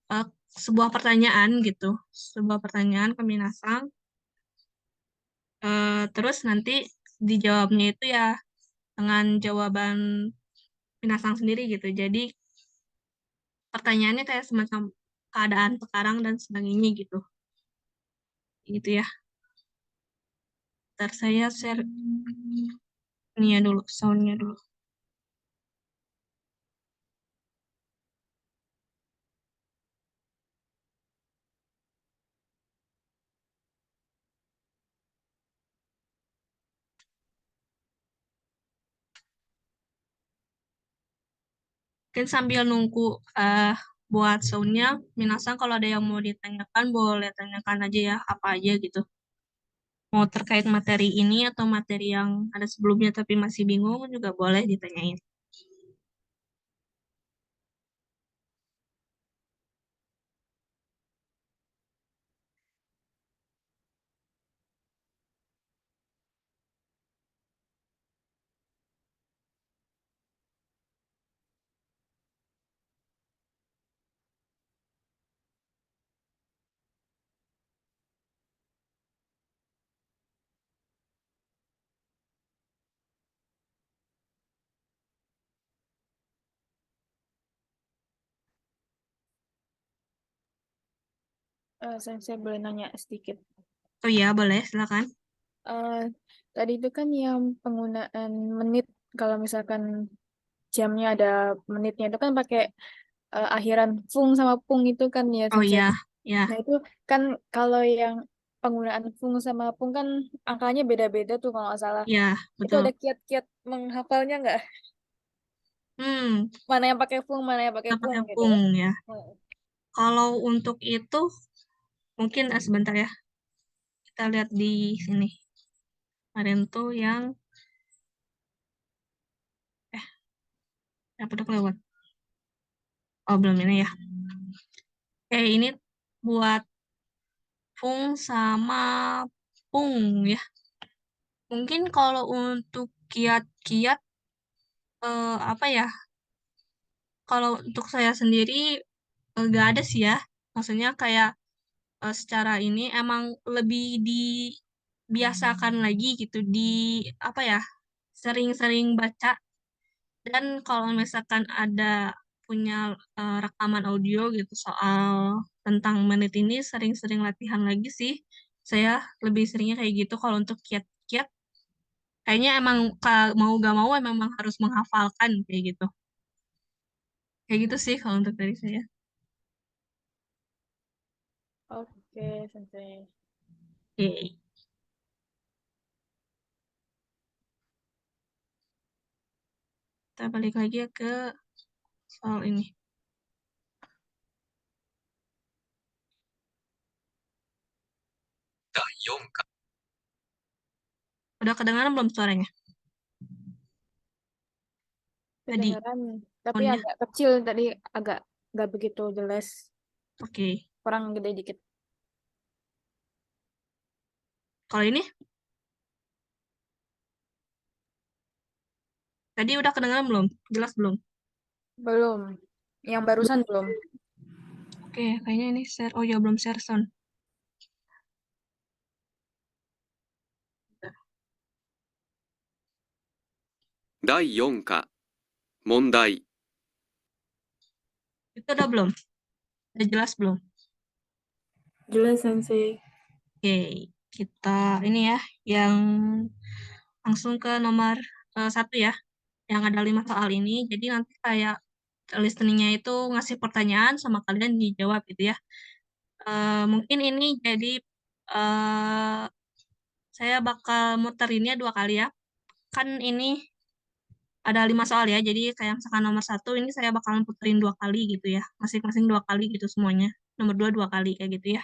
uh, sebuah pertanyaan gitu. Sebuah pertanyaan ke Minasang. Terus nanti dijawabnya itu ya dengan jawaban Minasang sendiri gitu. Jadi pertanyaannya kayak semacam keadaan sekarang dan sebagainya gitu. Gitu ya. Ntar saya share ini ya dulu, soundnya dulu. Mungkin sambil nunggu buat soundnya, Minasang kalau ada yang mau ditanyakan, boleh tanyakan aja ya, apa aja gitu. Mau terkait materi ini atau materi yang ada sebelumnya tapi masih bingung juga boleh ditanyain. Saya boleh nanya sedikit. Oh iya, boleh, silakan. Eh, Tadi itu kan yang penggunaan menit, kalau misalkan jamnya ada menitnya itu kan pakai akhiran fung sama pung itu kan ya Oh Sensei. iya, ya, Nah itu kan kalau yang penggunaan fung sama pung kan angkanya beda-beda tuh kalau nggak salah. ya, Itu betul. ada kiat-kiat menghafalnya nggak? Hmm, Mana yang pakai fung, mana yang pakai kita pung pakai gitu. pung ya. Hmm. Kalau untuk itu, mungkin sebentar ya, kita lihat di sini. Kemarin tuh yang, apa udah kelewat? Oh, belum ini ya. Oke, ini buat fung sama pung ya. Mungkin kalau untuk kiat-kiat, apa ya, kalau untuk saya sendiri nggak ada sih ya. Maksudnya kayak secara ini emang lebih dibiasakan lagi gitu, di apa ya, sering-sering baca. Dan kalau misalkan ada punya rekaman audio gitu soal tentang menit ini, sering-sering latihan lagi sih. Saya lebih seringnya kayak gitu. Kalau untuk kiat-kiat, kayaknya emang mau gak mau memang harus menghafalkan kayak gitu. Kayak gitu sih kalau untuk dari saya. Oke, Sensei. Oke, kita balik lagi ya ke soal ini. Udah kedengaran belum suaranya? Tadi, Kedengaran, tapi soundnya. agak kecil tadi, agak nggak begitu jelas, Oke. kurang gede dikit. Kalau ini, tadi udah kedengaran belum? Jelas belum? Belum. Yang barusan belum. Oke, kayaknya ini share. Oh ya, belum share sound. 第4課問題 Itu udah belum? Udah jelas belum? Jelas, Sensei. Oke, kita ini ya, yang langsung ke nomor 1 ya, yang ada 5 soal ini. Jadi nanti kayak listeningnya itu ngasih pertanyaan sama kalian dijawab gitu ya. Mungkin ini jadi eh, saya bakal muterinnya 2 kali ya. Kan ini ada 5 soal ya, jadi kayak misalkan nomor 1 ini saya bakal puterin 2 kali gitu ya. Masing-masing 2 kali gitu semuanya. Nomor 2 2 kali kayak gitu ya.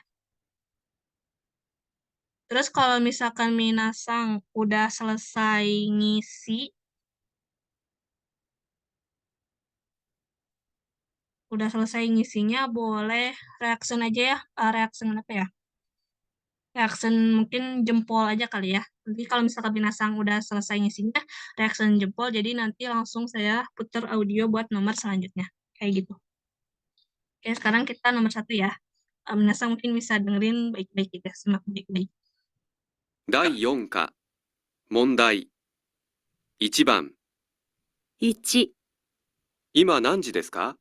Terus kalau misalkan Minasang udah selesai ngisi, udah selesai ngisinya, boleh reaction aja ya. Reaction apa ya? Reaction mungkin jempol aja kali ya. Nanti kalau misalkan Minasang udah selesai ngisinya, reaction jempol, jadi nanti langsung saya puter audio buat nomor selanjutnya. Kayak gitu. Oke, sekarang kita nomor 1 ya. Minasang mungkin bisa dengerin baik-baik gitu ya, simak baik-baik. 第4課問題1番1、今何時ですか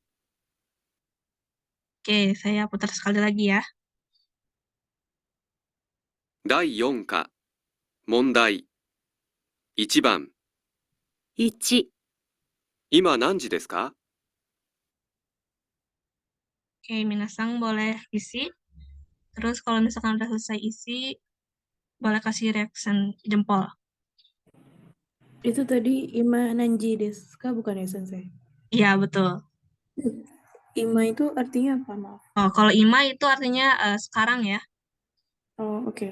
Oke, saya putar sekali lagi ya. 第4課問題1番1、今何時ですか？ Oke, Minasang boleh isi. Terus kalau misalkan udah selesai isi, boleh kasih reaction jempol. Itu tadi ima nanji desu ka bukan ya Sensei? Iya, betul. Ima itu artinya apa, maaf? Oh, kalau ima itu artinya sekarang ya. Oh, oke.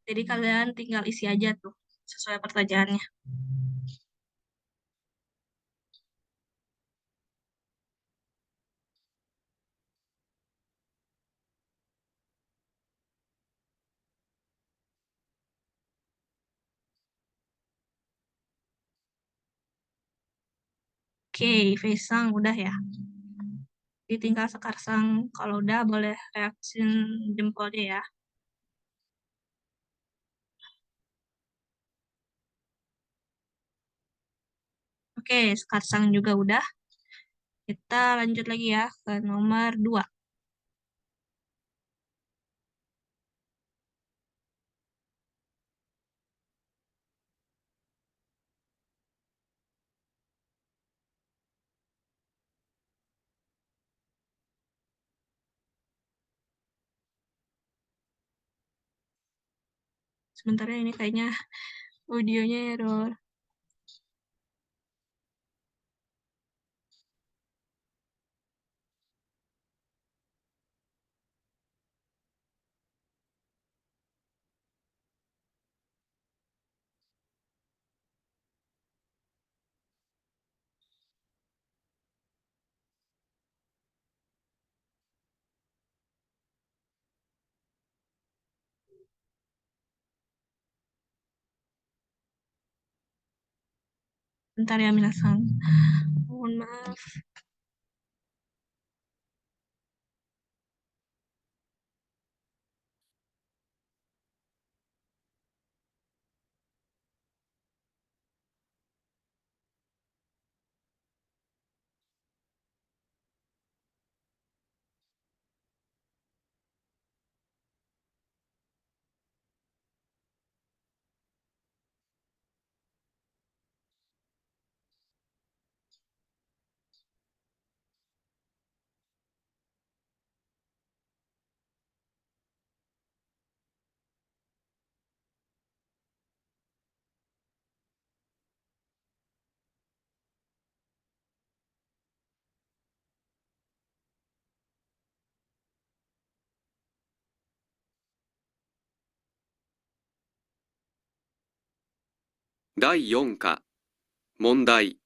Jadi kalian tinggal isi aja tuh sesuai pertanyaannya. Oke, Faisang udah ya. Jadi tinggal Sekarsang. Kalau udah boleh reaksi jempol dia ya. Oke, Sekarsang juga udah. Kita lanjut lagi ya ke nomor 2. Sebentar ya, ini kayaknya audionya error. Bentar ya, Minasang. Mohon maaf.第4課、問題。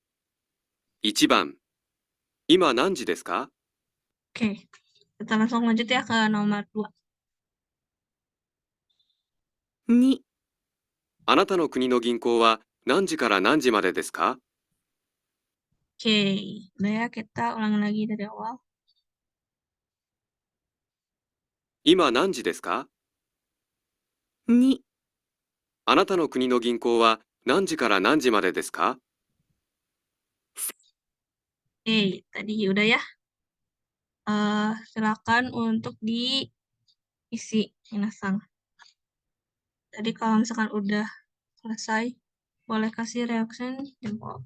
1番、今何時ですか？ Oke, kita langsung lanjut ya ke nomor 2. 2、あなたの国の銀行は何時から何時までですか？ Oke, udah ya, kita ulang lagi dari awal. 今何時ですか？ 2、あなたの国の銀行は何時から何時までですか？ Oke, tadi udah ya. Silakan untuk diisi, Minasang. Tadi kalau misalkan udah selesai, boleh kasih reaction jempol.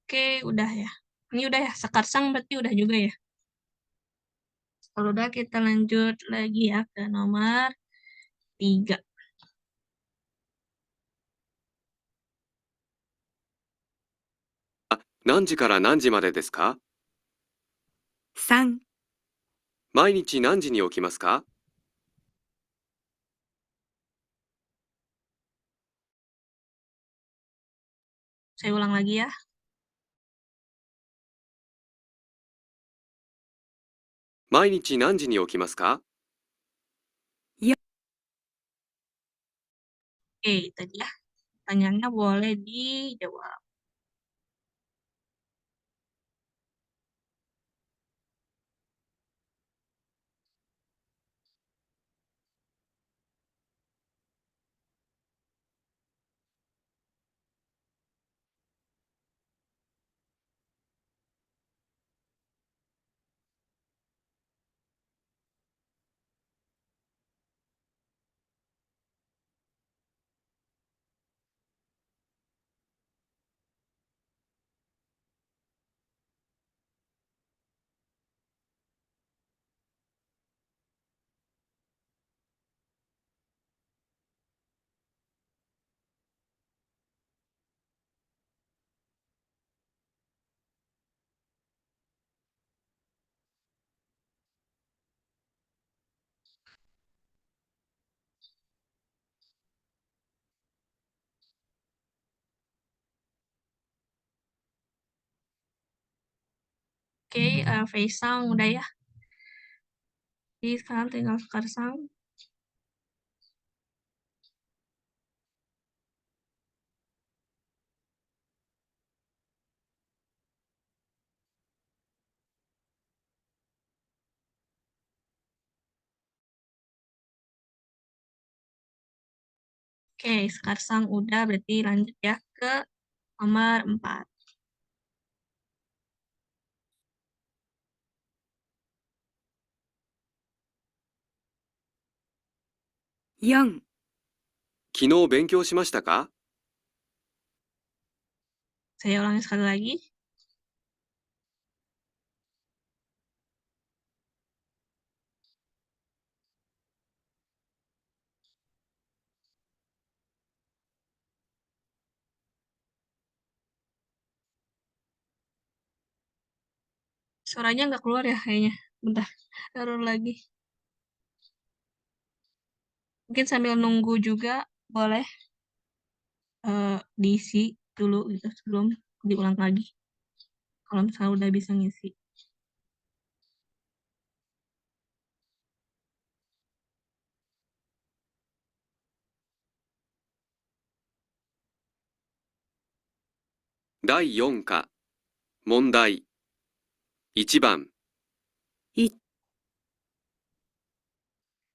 Oke, udah ya. Ini udah ya, Sekarsang berarti udah juga ya. Kalau udah kita lanjut lagi ya ke nomor 3. 何時から何時までですか？ 3、毎日何時に起きますか？ Saya ulang lagi ya.「毎日何時に起きますか？ Oke, tadi ya. Pertanyaannya boleh dijawab. Oke, Faisal udah ya. Jadi sekarang tinggal Karsang. Oke, Karsang udah, berarti lanjut ya ke nomor 4. 4、昨日勉強しましたか？ Saya ulangi sekali lagi. Suaranya nggak keluar ya kayaknya. Bentar, error lagi. Mungkin sambil nunggu juga boleh diisi dulu gitu sebelum diulang lagi. Kalau misalnya udah bisa ngisi.第4課問題1番い、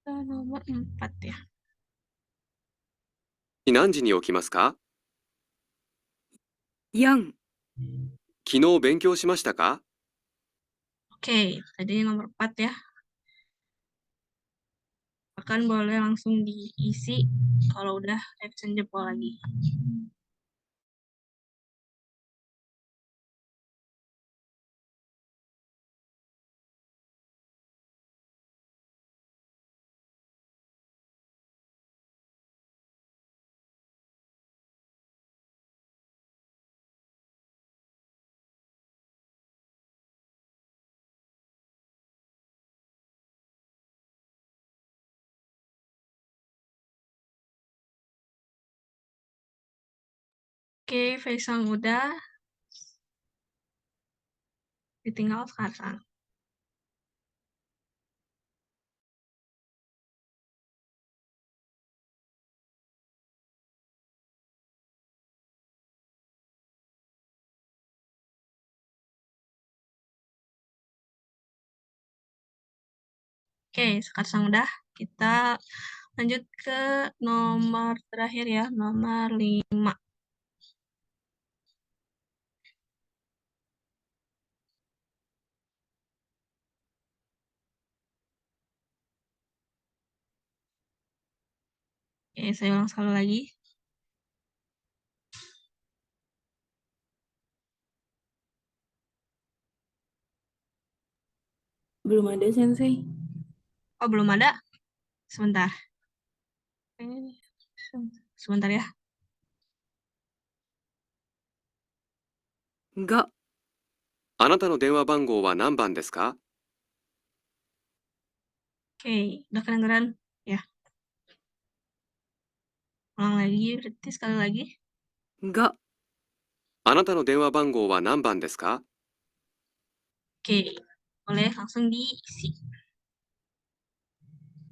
Nomor 4 ya. 何時に起きますか？ 4、昨日勉強しましたか？ Oke, tadi nomor 4 ya. Akan boleh langsung diisi kalau udah action jempol lagi. Oke, Faisal udah. Ditinggal sekarang. Oke, sekarang udah. Kita lanjut ke nomor terakhir ya, nomor 5. Oke, saya ulang sekali lagi. Belum ada, Sensei. Oh, belum ada? Sebentar. Sebentar ya. 5、あなたの電話番号は何番ですか？ Oke, udah kedengeran? Ya, ulang lagi, berarti sekali lagi. 5、あなたの電話番号は何番ですか？ Oke, boleh langsung diisi.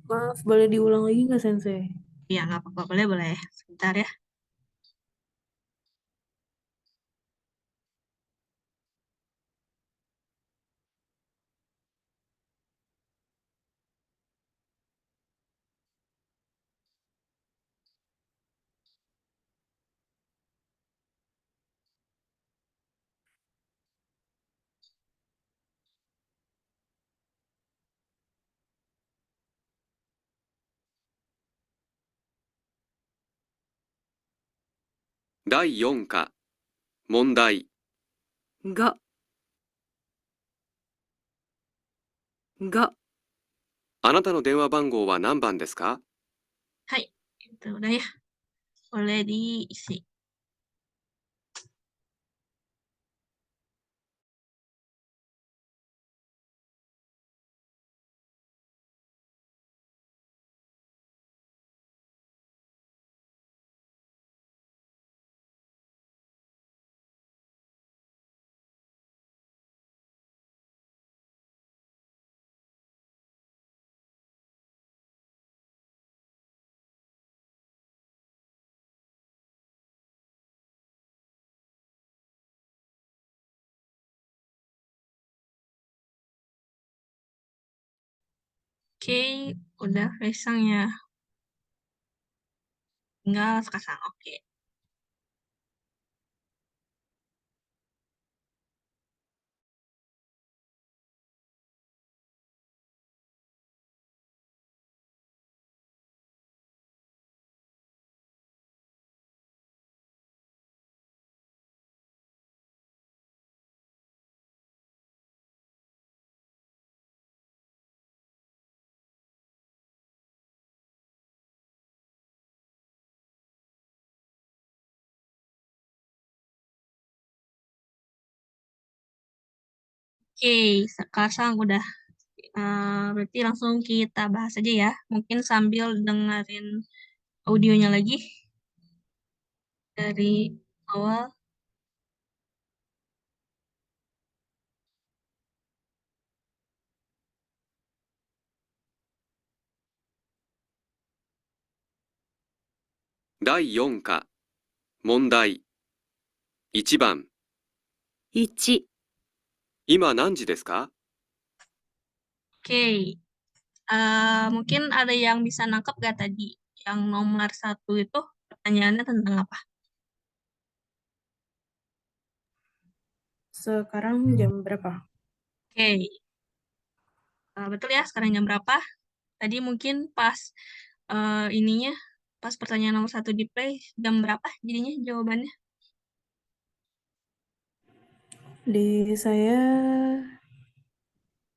Maaf, boleh diulang lagi nggak, Sensei? Ya, nggak apa-apa, boleh. Sebentar ya.第4課問題5、5、あなたの電話番号は何番ですか？ Hai, itu udah ya. Boleh diisi. Oke, udah pasang ya. Tinggal sekasang, oke. Oke, sekarang udah. Berarti langsung kita bahas aja ya. Mungkin sambil dengerin audionya lagi dari awal.第4課問題1番1、今何時ですか？ Oke, mungkin ada yang bisa nangkep gak tadi? Yang nomor 1 itu pertanyaannya tentang apa? Sekarang jam berapa? Oke, betul ya, sekarang jam berapa? Tadi mungkin pas ininya, pas pertanyaan nomor 1 di play, jam berapa jadinya jawabannya? Di saya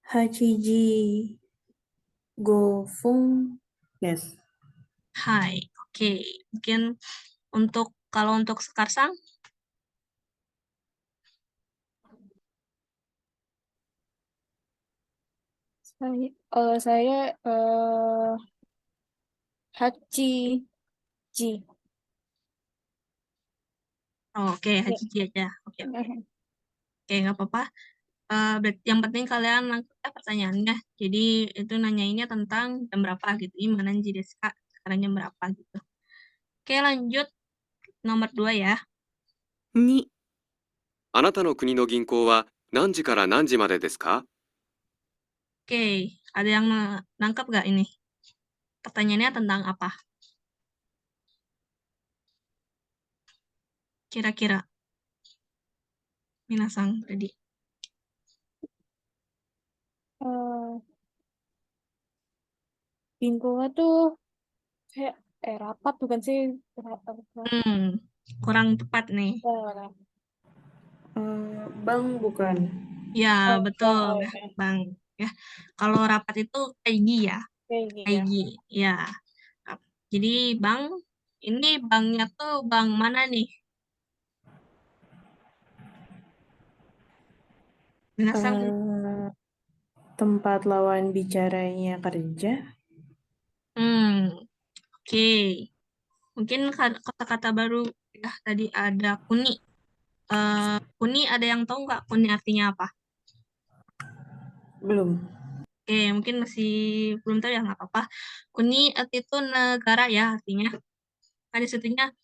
Hachiji Gofung Yes. Hai, oke. Mungkin kalau untuk Sekarsang, Saya Hachi Ji. oke, Ya. Hajiji aja. Oke, nggak apa-apa. Yang penting kalian nangkep ya pertanyaannya. Jadi itu nanyainnya tentang jam berapa gitu. Gimana desu ka? Sekarang jam berapa gitu. Oke, lanjut nomor 2 ya. 2、あなたの国の銀行は何時から何時までですか？ Oke, ada yang nangkep nggak ini? Pertanyaannya tentang apa? Kira-kira Minasang tadi. Bingkoa tuh kayak rapat bukan sih? Rapat. Kurang tepat nih. Bank bukan? Ya, betul Oh, ya, ya. Bang. Ya, kalau rapat itu kaigi ya. Kayak ya. Kaigi, ya. Jadi bank, ini banknya tuh bank mana nih? Minasang, Eh, tempat lawan bicaranya kerja. oke. Mungkin kata-kata baru ya tadi ada kuni. Kuni ada yang tahu nggak kuni artinya apa? Belum. Oke, mungkin masih belum tahu ya, nggak apa-apa. Kuni itu negara ya artinya. Ada situnya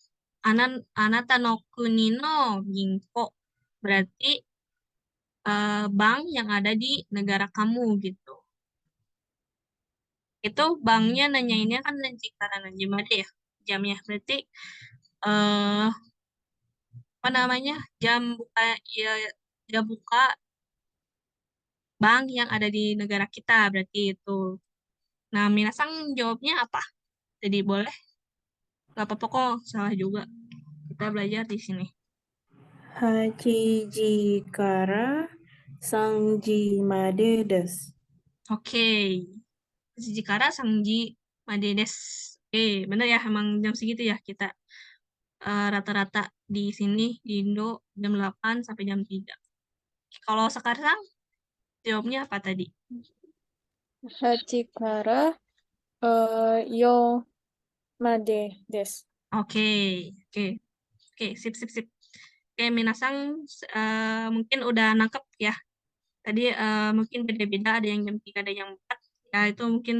anata no kuni no ginko. Berarti bank yang ada di negara kamu gitu. Itu banknya nanyainnya kan nanti karena Najimade ya jamnya. Berarti eh apa namanya jam buka ya jam buka bank yang ada di negara kita berarti itu. Nah, Minasang jawabnya apa? Jadi boleh? Gak apa-apa kok, salah juga. Kita belajar di sini. Hachiji kara Sangji Made desu. Oke. Jikara Sangji Madedes. Oke, bener ya, emang jam segitu ya kita rata-rata di sini di Indo jam 8 sampai jam 3. Kalau sekarang jawabnya apa tadi? Hachikara yo made desu. Oke, oke, oke, sip, sip, sip. Oke, Minasang mungkin udah nangkep ya. Tadi mungkin beda-beda, ada yang jam 3, ada yang 4. Ya, itu mungkin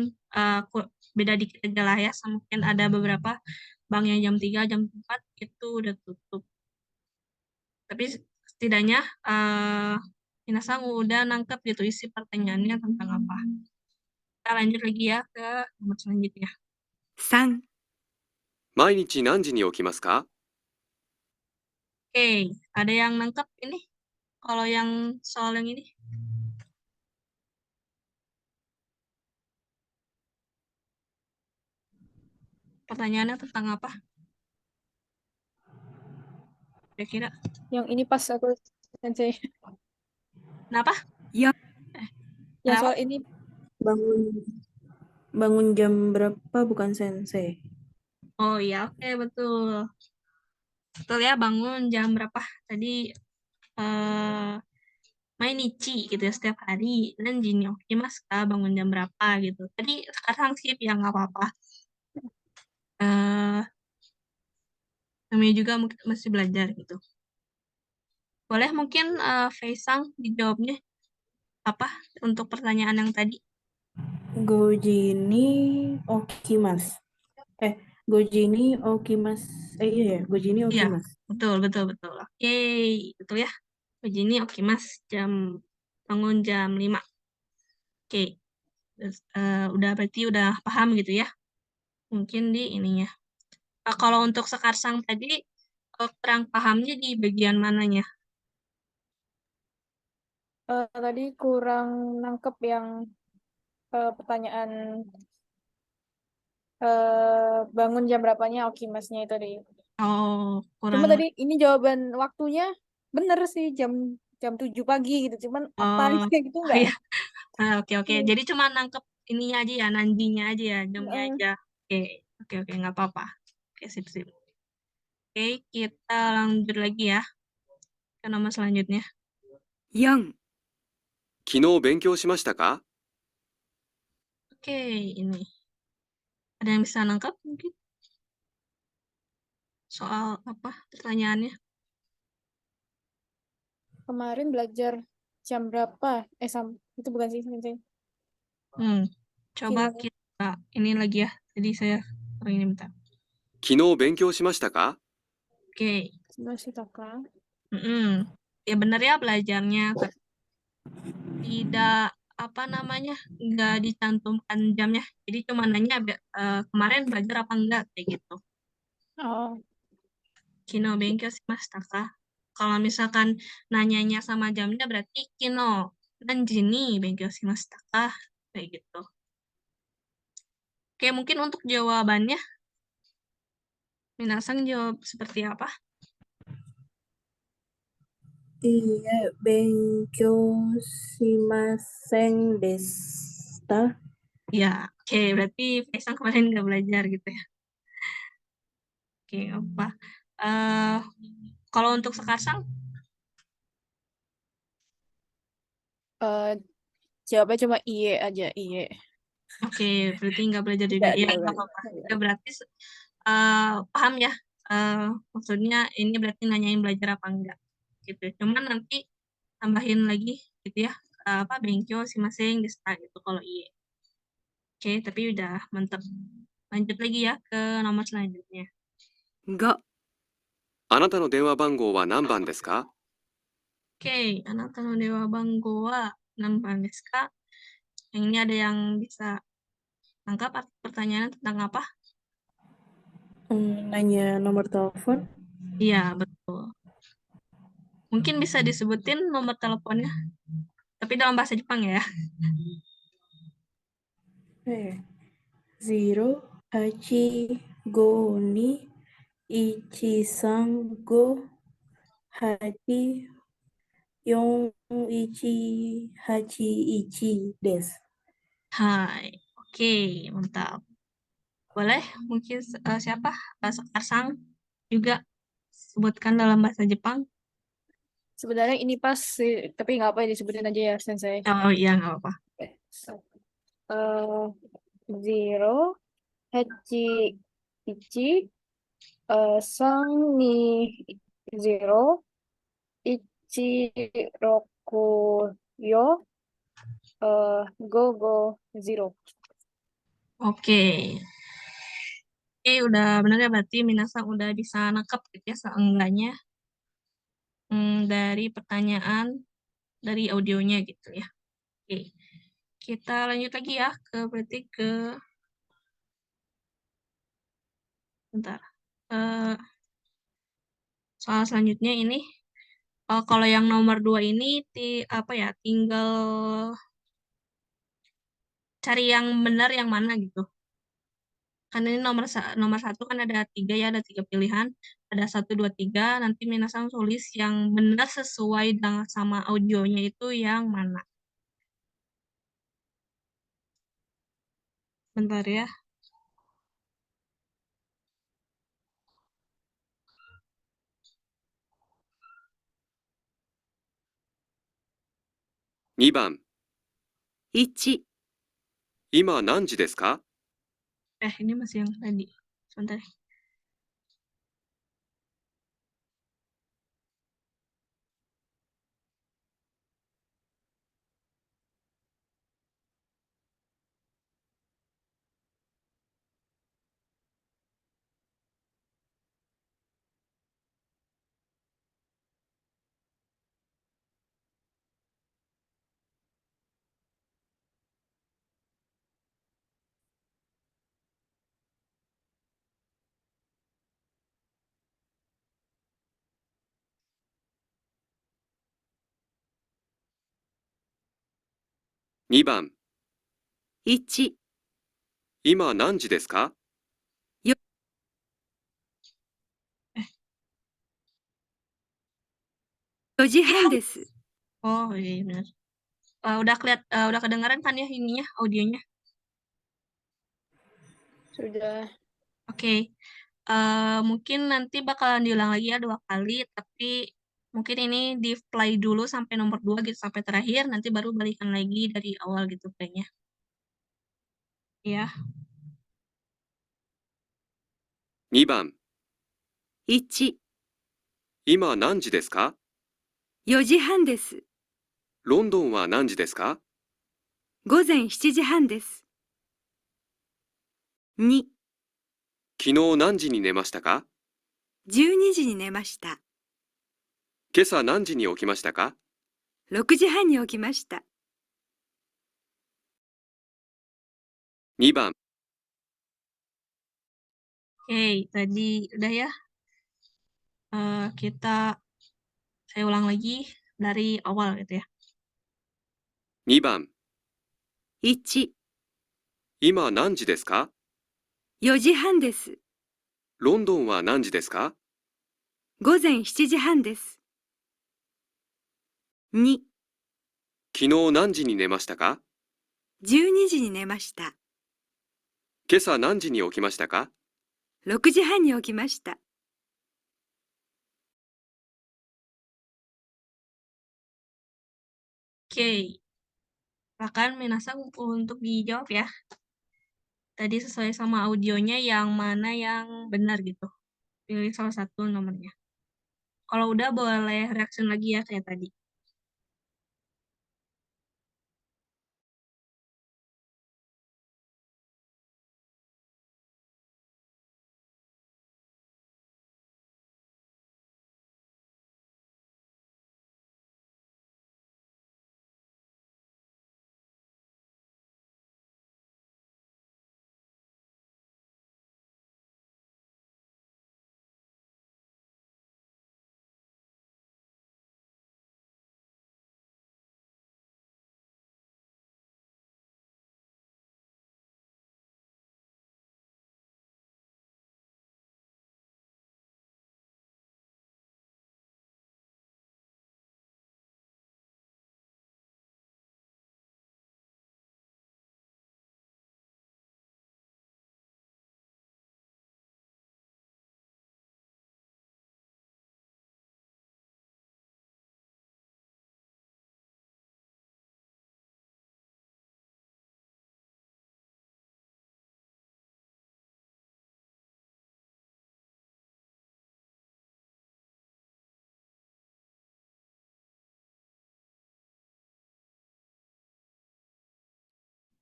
beda dikit aja lah ya. Mungkin ada beberapa bank yang jam 3, jam 4 itu udah tutup. Tapi setidaknya Minasang udah nangkep gitu isi pertanyaannya tentang apa. Kita lanjut lagi ya ke nomor selanjutnya. 3、毎日何時に起きますか？ Oke, ada yang nangkep ini? Kalau yang soal yang ini? Pertanyaannya tentang apa? Kira-kira? Yang ini pas aku sensei. Kenapa? 4、Yang Kenapa? soal ini Bangun bangun jam berapa bukan sensei? Oh iya, oke, betul. Betul ya, bangun jam berapa? Tadi eh mainichi gitu ya, setiap hari. Dan jini oke mas, bangun jam berapa gitu. Tadi sekarang skip ya, nggak apa-apa. eh Namanya juga mungkin masih belajar gitu. Boleh mungkin Faisang dijawabnya apa untuk pertanyaan yang tadi? Goji ni okimasu. Goji ni okimasu. Iya ya, goji ni Iya, okimasu. betul, betul, betul. Oke, betul ya. Begini oke mas, bangun jam 5. Oke, terus, udah berarti udah paham gitu ya. Mungkin di ininya. Kalau untuk Sekarsang tadi, kurang pahamnya di bagian mananya? tadi kurang nangkep yang pertanyaan bangun jam berapanya Okimasnya itu tadi. Oh, Cuma kurang. tadi ini jawaban waktunya bener sih jam jam 7 pagi gitu. Cuman apa Oh, gitu oh enggak? ya. Oke, oke. Jadi cuma nangkep ininya aja ya, nandinya aja ya, jamnya Heeh. aja. Oke, oke, oke, nggak apa-apa. Oke, sip, sip. Oke, kita lanjut lagi ya ke nomor selanjutnya. 4、昨日勉強しましたか？ Oke, ini. Ada yang bisa nangkep mungkin? Soal apa pertanyaannya? Kemarin belajar jam berapa? Itu bukan sih sensei. Coba Kino kita ini lagi ya. Jadi saya ini bentar. 昨日勉強しましたか？ Oke. Shitaka. Ya benar ya belajarnya, tapi tidak apa namanya nggak dicantumkan jamnya. Jadi cuma nanya kemarin belajar apa enggak kayak gitu. Oh, Kino benkyo shimashita ka? Kalau misalkan nanyanya sama jamnya berarti kino nanji ni benkyo shimashita ka? Kayak gitu. Oke, mungkin untuk jawabannya Minasang jawab seperti apa? Iya, benkyou shimasen desu. Ya, oke, berarti Faisal kemarin nggak belajar gitu ya. Oke, apa? Eh, kalau untuk Sekarsang, Eh, Jawabnya cuma iye aja, iye. oke, berarti nggak belajar juga. Tidak Ya, ada nggak belajar. apa-apa. Ya, berarti paham ya. Maksudnya ini berarti nanyain belajar apa enggak gitu. Cuman nanti tambahin lagi gitu ya. Apa Benkyo si masing desta gitu kalau iya. Oke, tapi udah mantep. Lanjut lagi ya ke nomor selanjutnya. 5、あなたの電話番号は何番ですか？ Oke, anata no dewa banggo wa nanban desu ka? Yang ini ada yang bisa tangkap pertanyaan tentang apa? Nanya nomor telepon. Iya, betul. Mungkin bisa disebutin nomor teleponnya, tapi dalam bahasa Jepang ya. 0852-841-81 です。 Hai, oke, mantap. Boleh mungkin siapa? Sekarsang juga sebutkan dalam bahasa Jepang. Sebenarnya ini pas sih, tapi nggak apa disebutin aja ya, Sensei. Oh iya, nggak apa-apa. Eh, 0、8、1、3、2、0、1、6、4、5、5、0。 Oke. Oke, udah benar ya berarti Minasang udah bisa nangkep gitu ya seenggaknya dari pertanyaan dari audionya gitu ya. Oke. Kita lanjut lagi ya ke berarti ke bentar. Eh, soal selanjutnya ini kalau yang nomor 2 ini apa ya tinggal cari yang benar yang mana gitu. Kan ini nomor 1 kan ada 3 ya, ada 3 pilihan. Ada 1, 2, 3. Nanti Minasang tulis yang benar sesuai dengan sama audionya itu yang mana. Bentar ya. 2番、 1、今何時ですか？ Ini masih yang tadi. Sebentar. 2番、 1、今何時ですか？ 4時半です。 Oh iya benar. Udah kedengaran kan ya ininya audionya. Sudah. Oke. Mungkin nanti bakalan diulang lagi ya 2 kali, tapi mungkin ini di play dulu sampai nomor 2 gitu sampai terakhir, nanti baru balikan lagi dari awal gitu playnya. Ya. 2番、 1、今何時ですか？ 4時半です。 ロンドンは何時ですか？ 午前7時半です。2、昨日何時に寝ましたか？ 12時に寝ました。今朝何時に起きましたか？ 6時半に起きました。 2番、 Oke, tadi udah ya. Saya ulang lagi dari awal gitu ya. 2番、 1、今何時ですか？ 4時半です。 ロンドンは何時ですか？ 午前7時半です。2、昨日何時に寝ましたか？ 12時に寝ました。今朝何時に起きましたか？ 6時半に起きました。Oke, silakan Minasang untuk dijawab ya. Tadi sesuai sama audionya yang mana yang benar gitu. Pilih salah satu nomornya. Kalau udah boleh reaction lagi ya kayak tadi.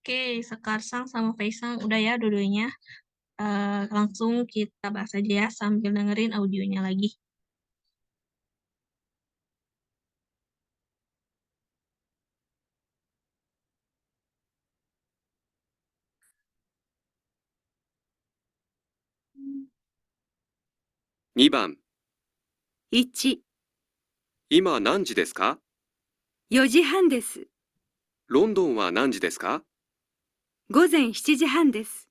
Oke, Sekarsang sama Faisang udah ya dua-duanya. Langsung kita bahas aja ya sambil dengerin audionya lagi. Hmm. 2番、 1、今何時ですか？ 4時半です。ロンドンは何時ですか？ 午前7時半です。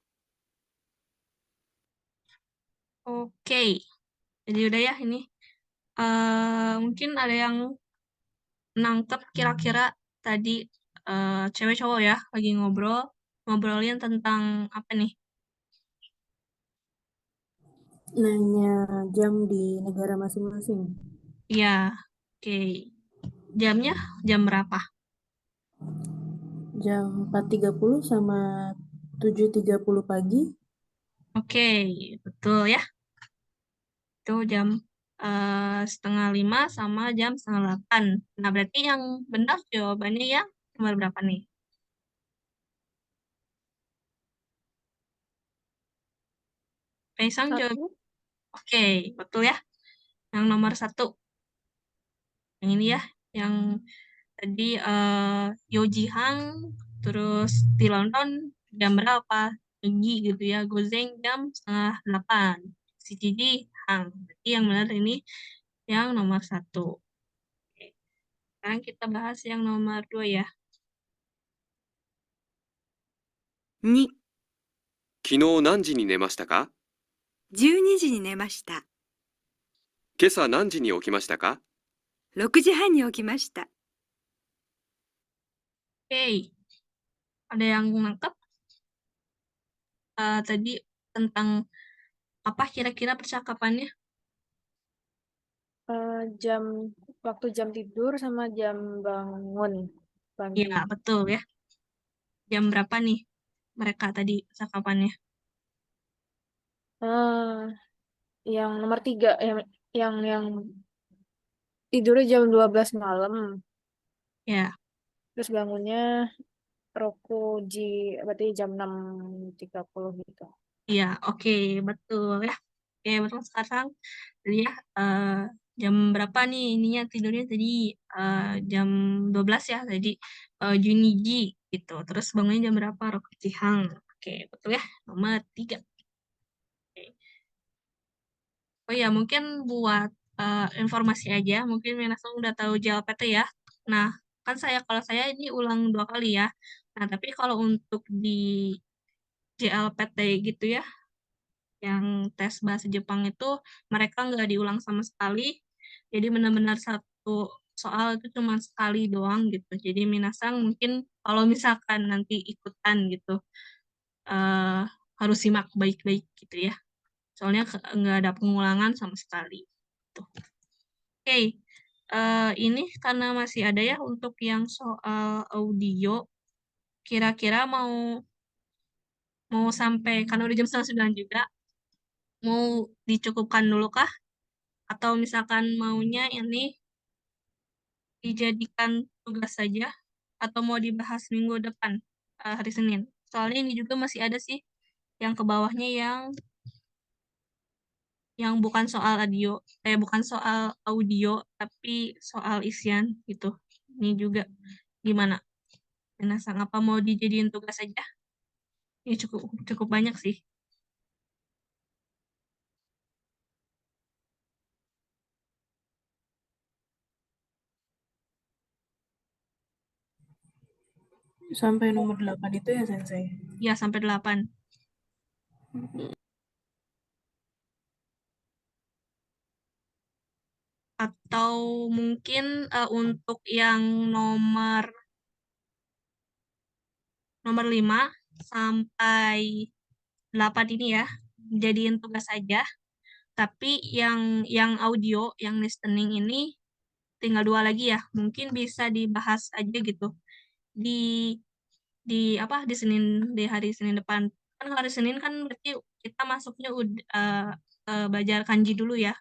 Oke, jadi udah ya ini. Mungkin ada yang nangkep kira-kira tadi cewek cowok ya lagi ngobrolin tentang apa nih? Nanya jam di negara masing-masing. Iya, oke. Jamnya jam berapa? Jam 4.30 sama 7.30 pagi. Oke, betul ya. Itu jam 4:30 sama jam 7:30. Nah, berarti yang benar jawabannya ya nomor berapa nih? Kaisang jawab. 1. Oke, betul ya. Yang nomor 1. Yang ini ya, yang tadi Yoji Hang, terus di London jam berapa? Pagi gitu ya. Gozeng jam 7:30. Si Gigi Hang. Berarti yang benar ini yang nomor 1. Oke. Sekarang kita bahas yang nomor 2 ya. 2、昨日何時に寝ましたか？ 12時に寝ました。今朝何時に起きましたか？ 6時半に起きました。 Oke, ada yang nangkep? Tadi tentang apa kira-kira percakapannya? Waktu jam tidur sama jam bangun pagi. Iya, betul ya. Jam berapa nih mereka tadi percakapannya? Yang nomor 3, yang tidurnya jam 12 malam. Ya, Terus bangunnya Rokuji, berarti jam 6.30 gitu. iya, oke, betul ya. Oke, betul sekarang. Jadi ya, jam berapa nih ininya tidurnya tadi jam 12 ya tadi Juniji gitu. Terus bangunnya jam berapa? Roku Cihang. Oke, betul ya. Nomor 3. Oke. Oh ya, mungkin buat informasi aja, mungkin Minasang udah tahu JLPT ya. Nah, kan kalau saya ini ulang 2 kali ya. Nah, tapi kalau untuk di JLPT gitu ya, yang tes bahasa Jepang itu mereka nggak diulang sama sekali. Jadi benar-benar satu soal itu cuma sekali doang gitu. Jadi minasang mungkin kalau misalkan nanti ikutan gitu, eh, harus simak baik-baik gitu ya. Soalnya nggak ada pengulangan sama sekali. Tuh. Oke, ini karena masih ada ya untuk yang soal audio, kira-kira mau sampai, karena udah jam 9 juga, mau dicukupkan dulu kah? Atau misalkan maunya ini dijadikan tugas saja? Atau mau dibahas minggu depan, hari Senin? Soalnya ini juga masih ada sih yang ke bawahnya yang bukan soal bukan soal audio, tapi soal isian gitu. Ini juga gimana? Minasang apa mau dijadiin tugas saja? Ini cukup cukup banyak sih. Sampai nomor 8 itu ya, Sensei? Ya, sampai 8. Atau mungkin untuk yang nomor 5 sampai 8 ini ya, jadiin tugas saja. Tapi yang audio, yang listening ini tinggal 2 lagi ya. Mungkin bisa dibahas aja gitu di di hari Senin depan. Kan hari Senin kan berarti kita masuknya belajar kanji dulu ya.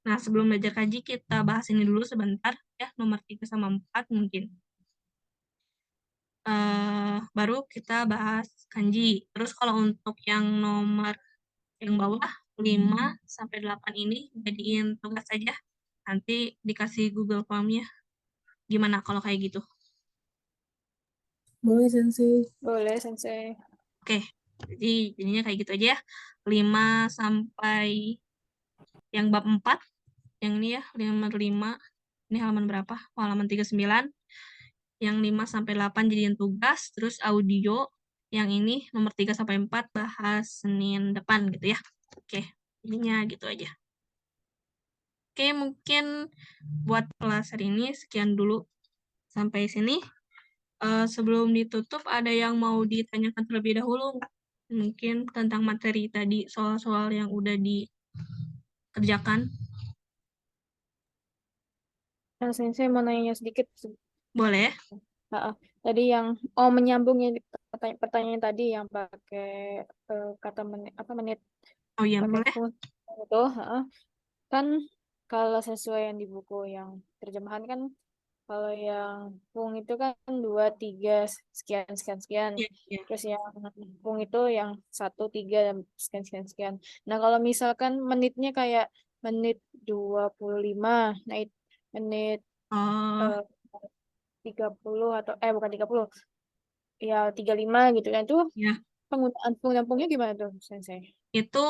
Nah, sebelum belajar kanji kita bahas ini dulu sebentar ya, nomor 3 sama 4 mungkin. Baru kita bahas kanji. Terus kalau untuk yang nomor yang bawah 5 sampai 8 ini jadiin tugas saja. Nanti dikasih Google Form-nya. Gimana kalau kayak gitu? Boleh, Sensei. Boleh, Sensei. Oke, jadi jadinya kayak gitu aja ya. 5 sampai yang bab 4, yang ini ya, nomor 5. Ini halaman berapa? Oh, halaman 39. Yang 5 sampai 8 jadiin tugas, terus audio yang ini nomor 3 sampai 4 bahas Senin depan gitu ya. Oke, jadinya gitu aja. Oke, mungkin buat kelas hari ini sekian dulu sampai sini. Sebelum ditutup, ada yang mau ditanyakan terlebih dahulu nggak? Mungkin tentang materi tadi, soal-soal yang udah dikerjakan. Nah, Sensei mau nanya sedikit. Boleh? Tadi yang menyambungnya pertanyaan tadi yang pakai kata menit menit Oh iya, pakai boleh. fungsi itu, kan kalau sesuai yang di buku yang terjemahan kan kalau yang fung itu kan 2, 3, sekian sekian sekian. Iya, iya. Terus yang fung itu yang 1, 3 dan sekian sekian sekian. Nah, kalau misalkan menitnya kayak menit 25, nah menit Oh, 30 atau bukan 30, ya 35 gitu kan, itu ya. penggunaan fung dan fungnya gimana tuh, Sensei? Itu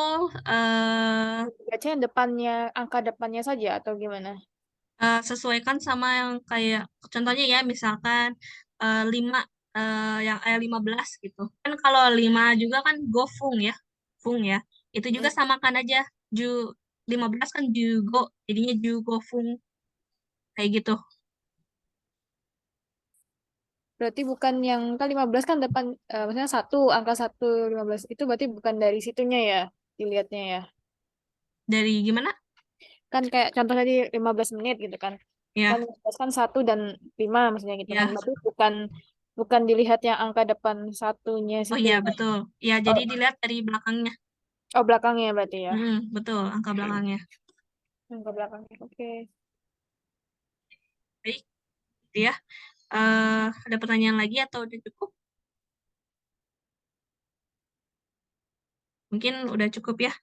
Baca yang depannya, angka depannya saja atau gimana? sesuaikan sama yang kayak contohnya ya, misalkan 5 yang 15 gitu. Kan kalau 5 juga kan gofung ya. Fung ya. Itu juga samakan aja. Ju 15 kan jugo, jadinya jugofung kayak gitu. Berarti bukan yang kan 15 kan depan, maksudnya 1, angka 1, 15 itu berarti bukan dari situnya ya, dilihatnya ya. Dari gimana? Kan kayak contoh tadi 15 menit gitu kan. Kan Ya, 15 kan 1 dan 5 maksudnya gitu kan. ya. Berarti bukan dilihat yang angka depan satunya Oh situ iya, ya. betul. Ya, Oh, jadi dilihat dari belakangnya. belakangnya berarti ya. Betul, angka belakangnya. Angka belakangnya. Oke. Baik, gitu ya. Ada pertanyaan lagi atau udah cukup? Mungkin udah cukup ya.